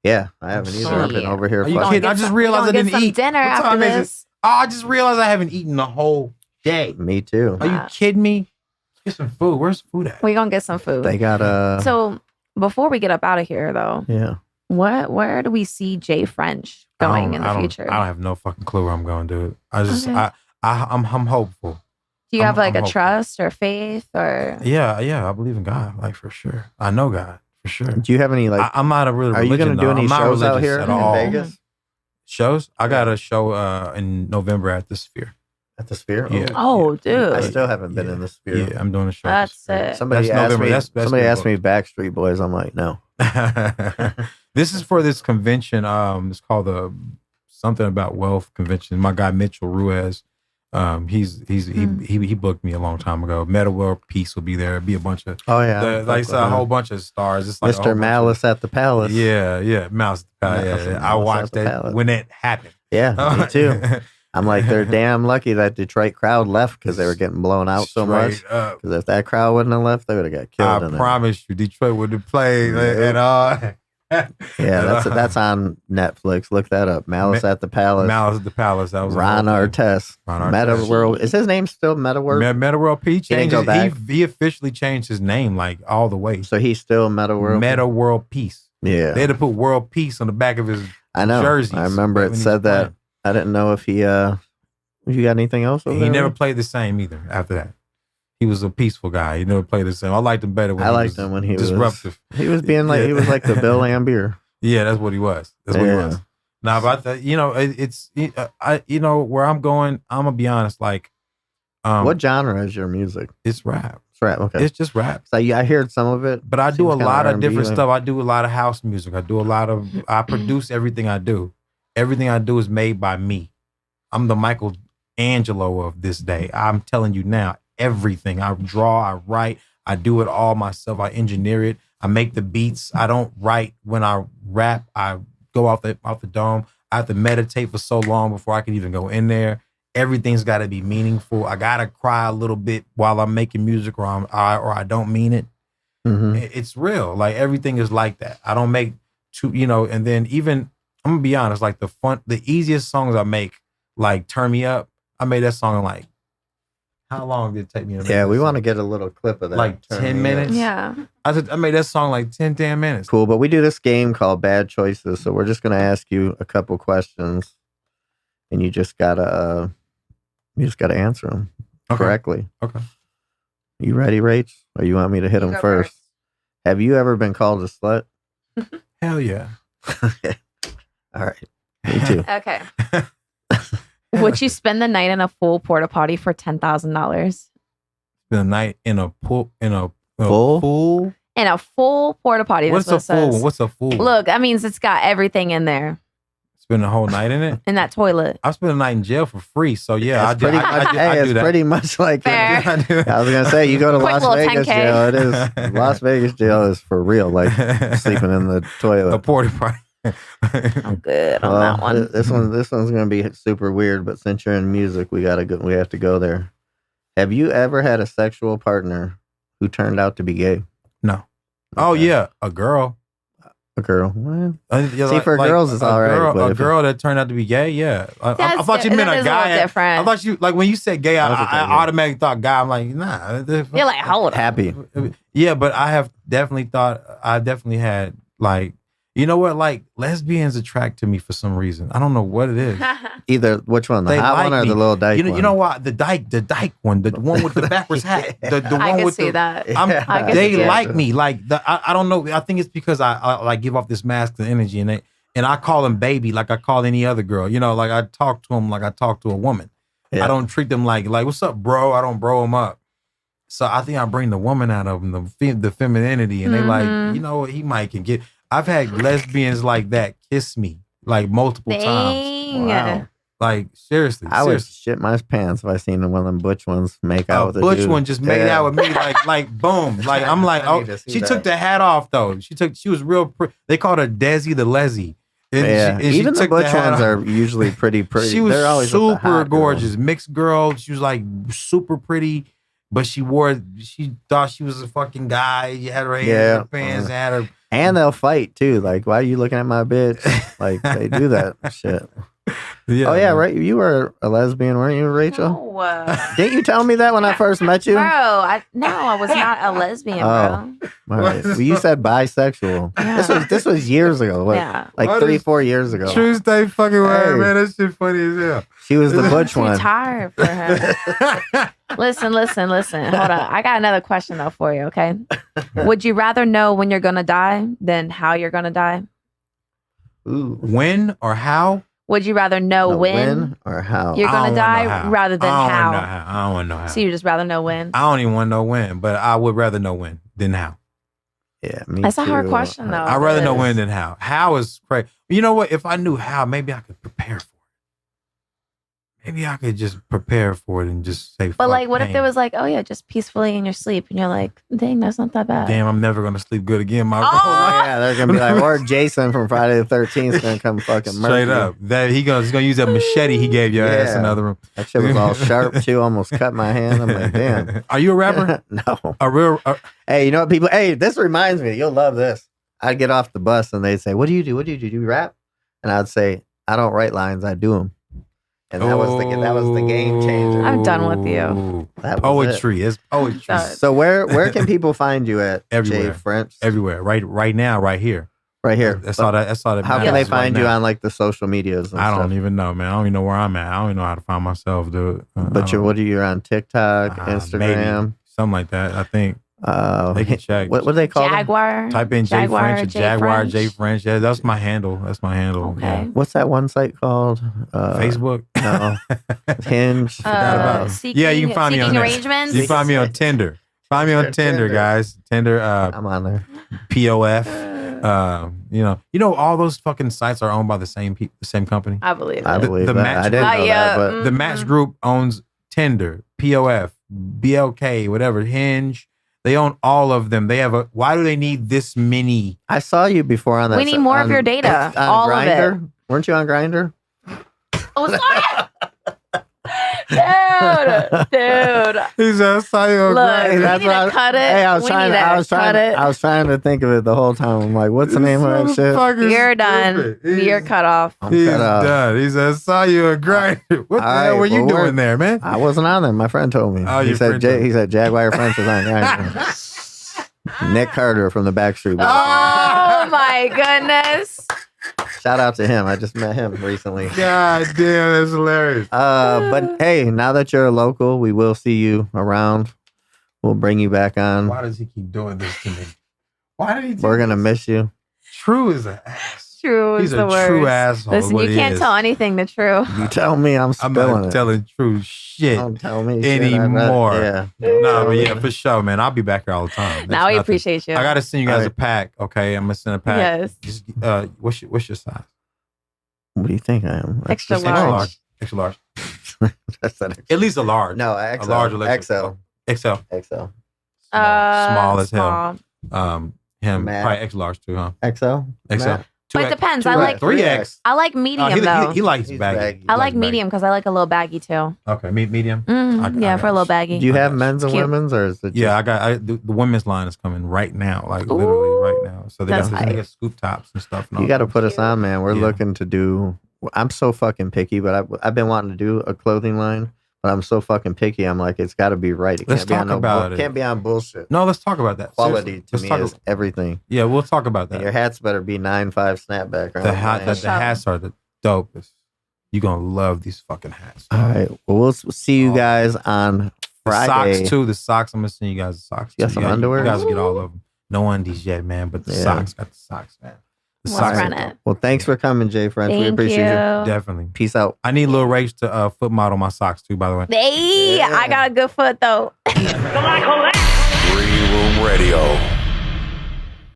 A: Yeah, I haven't either. I've been over here.
C: Are you kidding? I just realized I didn't eat
B: dinner after this.
C: I just realized I haven't eaten the whole day.
A: Me too.
C: Are you kidding me? Get some food. Where's the food at?
B: We gonna get some food.
A: They got
B: So before we get up out of here, though, where do we see Jay French going in the future?
C: I don't have no fucking clue where I'm going, dude. I'm hopeful.
B: Do you have like a trust or faith or?
C: Yeah, I believe in God, like for sure. I know God for sure.
A: Do you have any like?
C: I'm not a really.
A: Are you going to do any shows out here in Vegas?
C: Shows? I got a show in November at the Sphere.
A: At the Sphere?
C: Yeah.
B: Oh, dude.
A: I still haven't been in the Sphere.
C: Yeah, I'm doing a show.
B: That's it.
A: Somebody asked me Backstreet Boys. I'm like, no.
C: This is for this convention. It's called the something about wealth convention. My guy Mitchell Ruiz. He booked me a long time ago. Meta World Peace will be there. It'll be a bunch of a whole bunch of stars. It's like
A: Mr. Malice at the Palace.
C: Yeah, Malice at the Palace. Yeah. I watched that when it happened.
A: Yeah, me too. I'm like, they're damn lucky that Detroit crowd left because they were getting blown out so much. Because if that crowd wouldn't have left, they would have got killed.
C: I promise you, Detroit would have played at all.
A: Yeah, that's on Netflix. Look that up. Malice at the Palace.
C: Malice at the Palace. That was
A: Ron Artest. Meta World. Is his name still Meta World?
C: Meta World Peace. He officially changed his name like all the way.
A: So he's still Meta World.
C: Meta World Peace.
A: Yeah.
C: They had to put World Peace on the back of his jerseys.
A: I remember it said that. I didn't know if he. You got anything else?
C: He never played the same either. After that, he was a peaceful guy. He never played the same. I liked him better when he was disruptive.
A: He was being like he was like the Bill Lambier.
C: Yeah, that's what he was. That's what he was. Now, but it's where I'm going. I'm gonna be honest. Like,
A: what genre is your music?
C: It's rap.
A: It's rap. Okay,
C: it's just rap.
A: So I heard some of it,
C: but I do a lot of different stuff. I do a lot of house music. I produce everything I do. Everything I do is made by me. I'm the Michelangelo of this day. I'm telling you now, everything. I draw, I write, I do it all myself. I engineer it. I make the beats. I don't write when I rap. I go off the dome. I have to meditate for so long before I can even go in there. Everything's got to be meaningful. I got to cry a little bit while I'm making music or I don't mean it. Mm-hmm. It's real. Like everything is like that. I don't make and then even I'm gonna be honest, like the easiest songs I make, like Turn Me Up, I made that song in like, how long did it take me to make
A: that we want to get a little clip of that.
C: Like 10 minutes?
B: Yeah.
C: I made that song like 10 damn minutes.
A: Cool, but we do this game called Bad Choices, so we're just going to ask you a couple questions, and you just got to answer them correctly.
C: Okay.
A: You ready, Rach? Or you want me to hit them first? Have you ever been called a slut?
C: Hell yeah.
A: Okay. All right. Me too.
B: Okay. Would you spend the night in a full porta potty for $10,000?
C: Spend a night in a pool
A: full?
B: In a full porta potty.
C: What's a full? What's a full?
B: Look, that means it's got everything in there.
C: Spend a whole night in it?
B: In that toilet.
C: I spent a night in jail for free, so yeah, I do
A: that. Pretty much like
B: Fair.
A: I was gonna say you go to Las Vegas 10K. Jail. It is Las Vegas jail is for real, like sleeping in the toilet.
C: A porta potty.
B: I'm good on that one.
A: This one's gonna be super weird, but since you're in music, we have to go there. Have you ever had a sexual partner who turned out to be gay?
C: No. Okay. Oh yeah, a girl.
A: A girl. Well,
C: see,
A: for girls, it's all right.
C: A girl that turned out to be gay, yeah. I thought you meant a guy.
B: Different.
C: I thought you like when you said gay. I automatically thought guy. I'm like, nah.
B: You're like, hold on.
A: Happy.
C: Yeah, but I have definitely thought. I definitely had like. You know what? Like lesbians attract to me for some reason. I don't know what it is.
A: Either which one, the hot one or the little dyke one?
C: You know what? The dyke one, the one with the backwards hat. The one
B: I can
C: with
B: see that.
C: They like me. Like I don't know. I think it's because I like give off this masculine energy and I call them baby like I call any other girl. You know, like I talk to them like I talk to a woman. Yeah. I don't treat them like what's up, bro? I don't bro them up. So I think I bring the woman out of them, the femininity, and they like, you know what? He might can get. I've had lesbians like that kiss me like multiple times. Wow. Like seriously,
A: I would shit my pants if I seen one of them butch ones make out with a
C: butch
A: dude.
C: One just made out with me like boom. Like I'm like, oh, she took the hat off though. She was real pretty. They called her Desi the Leslie.
A: And even the butch ones are usually pretty.
C: She was
A: always
C: super gorgeous, mixed girl. She was like super pretty. But she thought she was a fucking guy. She had her hair in her pants, had her.
A: And they'll fight too. Like, why are you looking at my bitch? Like, they do that shit.
C: Yeah,
A: oh yeah,
C: man.
A: right. You were a lesbian, weren't you, Rachel?
B: No.
A: Didn't you tell me that when I first met you?
B: Bro, I was not a lesbian, bro.
A: All right. Well, you said bisexual.
B: Yeah.
A: This was years ago. What,
B: Yeah.
A: like 3-4 years ago.
C: True stay fucking word,
A: Hey.
C: man. That shit funny as hell.
A: She was the butch
B: Too
A: one.
B: tired for him. Listen. Hold on. I got another question though for you, okay? Would you rather know when you're gonna die than how you're gonna die?
A: Ooh.
C: When or how?
B: Would you rather know
A: No,
B: when
A: or how?
B: you're
C: I
B: gonna
C: don't wanna know
B: die
C: how.
B: rather than
C: I don't
B: how?
C: wanna know how. I don't want to know how.
B: So you just rather know when?
C: I don't even want to know when, but I would rather know when than how.
A: Yeah, me
B: That's
A: too.
B: a hard question, though.
C: I'd rather know
B: It
C: when
B: is.
C: than how. How is crazy. You know what? If I knew how, maybe I could prepare for it. Maybe I could just prepare for it and just say,
B: But like, what if there was like, oh yeah, just peacefully in your sleep, and you're like, dang, that's not that bad.
C: damn, I'm never going to sleep good again. My
B: Oh!
A: Yeah, they're gonna be like, or Jason from Friday the 13th is gonna come fucking murder
C: Straight
A: you.
C: up. That he's gonna use that machete he gave your ass in the other room.
A: That shit was all sharp too. Almost cut my hand. I'm like, damn.
C: Are you a rapper?
A: No.
C: A real?
A: Hey, you know what, people? Hey, this reminds me. You'll love this. I'd get off the bus and they'd say, "What do you do? What do you do? Do you rap?" And I'd say, "I don't write lines. I do them." And that was the game changer.
B: I'm done with you.
A: That was
C: Poetry. It's poetry.
B: Done.
A: So where can people find you at?
C: Everywhere.
A: Jay French?
C: Everywhere. Right now. Right here.
A: Right here.
C: That's all that.
A: How can they find you on like the social medias? And
C: I don't
A: stuff?
C: even know, man. I don't even know where I'm at. I don't even know how to find myself, dude.
A: But you're on TikTok, Instagram,
C: maybe. Something like that. I think they can check.
A: What do they call them?
B: Jaguar.
C: Type in Jay French or Jaguar
B: French.
C: Jay French. Yeah, that's my handle.
B: Okay.
C: Yeah.
A: What's that one site called?
C: Facebook.
A: No. Hinge.
C: Forgot about it.
B: Seeking,
C: Yeah, you can find me on
B: seeking
C: there.
B: arrangements.
C: You can find me on Tinder. Find me on Tinder, guys. Tinder.
A: I'm on there.
C: POF. You know, all those fucking sites are owned by the same company.
B: I believe it.
A: I believe
C: the
A: that.
C: match
A: I didn't
B: group.
A: know that, but
C: The Match Group owns Tinder, POF, BLK, whatever, Hinge. They own all of them. They have why do they need this many?
A: I saw you before on that.
B: We need more of your data.
A: On
B: All of
A: Grindr.
B: it.
A: Weren't you on Grindr?
B: Oh, sorry. Dude.
C: He said, I saw you on
B: Look,
C: Grindr.
B: we
A: That's
B: need
A: what
B: to cut it.
A: Hey, I
B: We need to cut it.
A: was trying to think of it the whole time. I'm like, what's the name of that shit?
B: You're done. You're cut off.
A: I'm
C: He's
A: cut off.
C: done. He said, I saw you on Grindr. What the
A: All
C: hell
A: right,
C: were you
A: well,
C: doing
A: we're-
C: there, man?
A: I wasn't on there. My friend told me.
C: Oh,
A: he
C: your
A: said
C: friend told you.
A: he said Jaguar French was on Grindr. Nick Carter from the Backstreet Boys.
B: Oh my goodness.
A: Shout out to him. I just met him recently.
C: God damn, that's hilarious.
A: But hey, now that you're a local, we will see you around. We'll bring you back on.
C: Why does he keep doing this to me? Why did he do
A: We're gonna
C: this?
A: miss you.
C: True is an ass.
B: True
C: He's
B: is
C: a
B: the word.
C: true asshole.
B: Listen,
C: what
B: you
C: he
B: can't
C: is.
B: tell anything the truth.
A: You tell me, I'm
C: I'm
A: spilling
C: not
A: it.
C: telling true shit
A: Don't tell me shit.
C: anymore.
A: Yeah.
C: No, but yeah, for sure, man. I'll be back here all the time. That's
B: Now we
C: nothing.
B: appreciate you.
C: I gotta send you guys
A: All
C: a
A: right.
C: pack. Okay, I'm gonna send a pack.
B: Yes.
C: Just, what's your size?
A: What do you think I am?
B: Extra
C: Just
B: large.
C: Extra large.
A: That's an
C: At least a large.
A: No,
C: a
A: XL.
C: large or
A: XL.
C: XL.
A: XL.
C: Small as hell.
B: small.
C: Him
A: Matt.
C: probably extra large too, huh?
A: XL.
C: XL.
A: Matt?
B: But it depends. I like
C: 3X.
B: I like medium though.
C: He likes
A: He's
C: baggy.
A: baggy.
B: I
C: He
B: like
C: likes
B: medium because I like a little baggy too.
C: Okay, medium.
B: Mm,
C: I
B: yeah, for a
C: got
B: little
C: you.
B: baggy.
A: Do you have
C: got
A: men's and
B: Cute.
A: women's, or is it? Just,
C: Yeah, the women's line is coming right now, like literally right now. So they
B: That's
C: got
B: hype.
C: scoop tops and stuff. And
A: You
C: all
A: got to
C: that.
A: put us on, man. We're
C: Yeah.
A: looking to do. I'm so fucking picky, but I've been wanting to do a clothing line, but I'm so fucking picky. I'm like, it's got to be right. It
C: Let's
A: can't be on
C: talk about it.
A: Can't be on bullshit.
C: No, let's talk about that.
A: Quality
C: Seriously.
A: to
C: Let's
A: me
C: talk
A: is everything.
C: Yeah, we'll talk about
A: And
C: that.
A: your hats better be 9.5 snapback.
C: The hats are the dopest. You're gonna love these fucking hats.
A: All right. Well, we'll see you guys on
C: The
A: Friday.
C: socks too. The socks. I'm gonna send you guys the socks.
A: You got
C: too.
A: some
C: You
A: underwear?
C: You guys will get all of them. No undies yet, man. But the
A: Yeah.
C: socks. Got the socks, man. The
B: Let's
C: socks.
B: run
C: are
B: it.
A: Well, thanks for coming, Jay French. We
B: Thank
A: appreciate you.
B: you.
C: Definitely.
A: Peace out.
C: I need Lil Rach to foot model my socks too. By the way.
B: Hey,
A: Yeah.
B: I got a good foot though.
D: 3 Room Radio.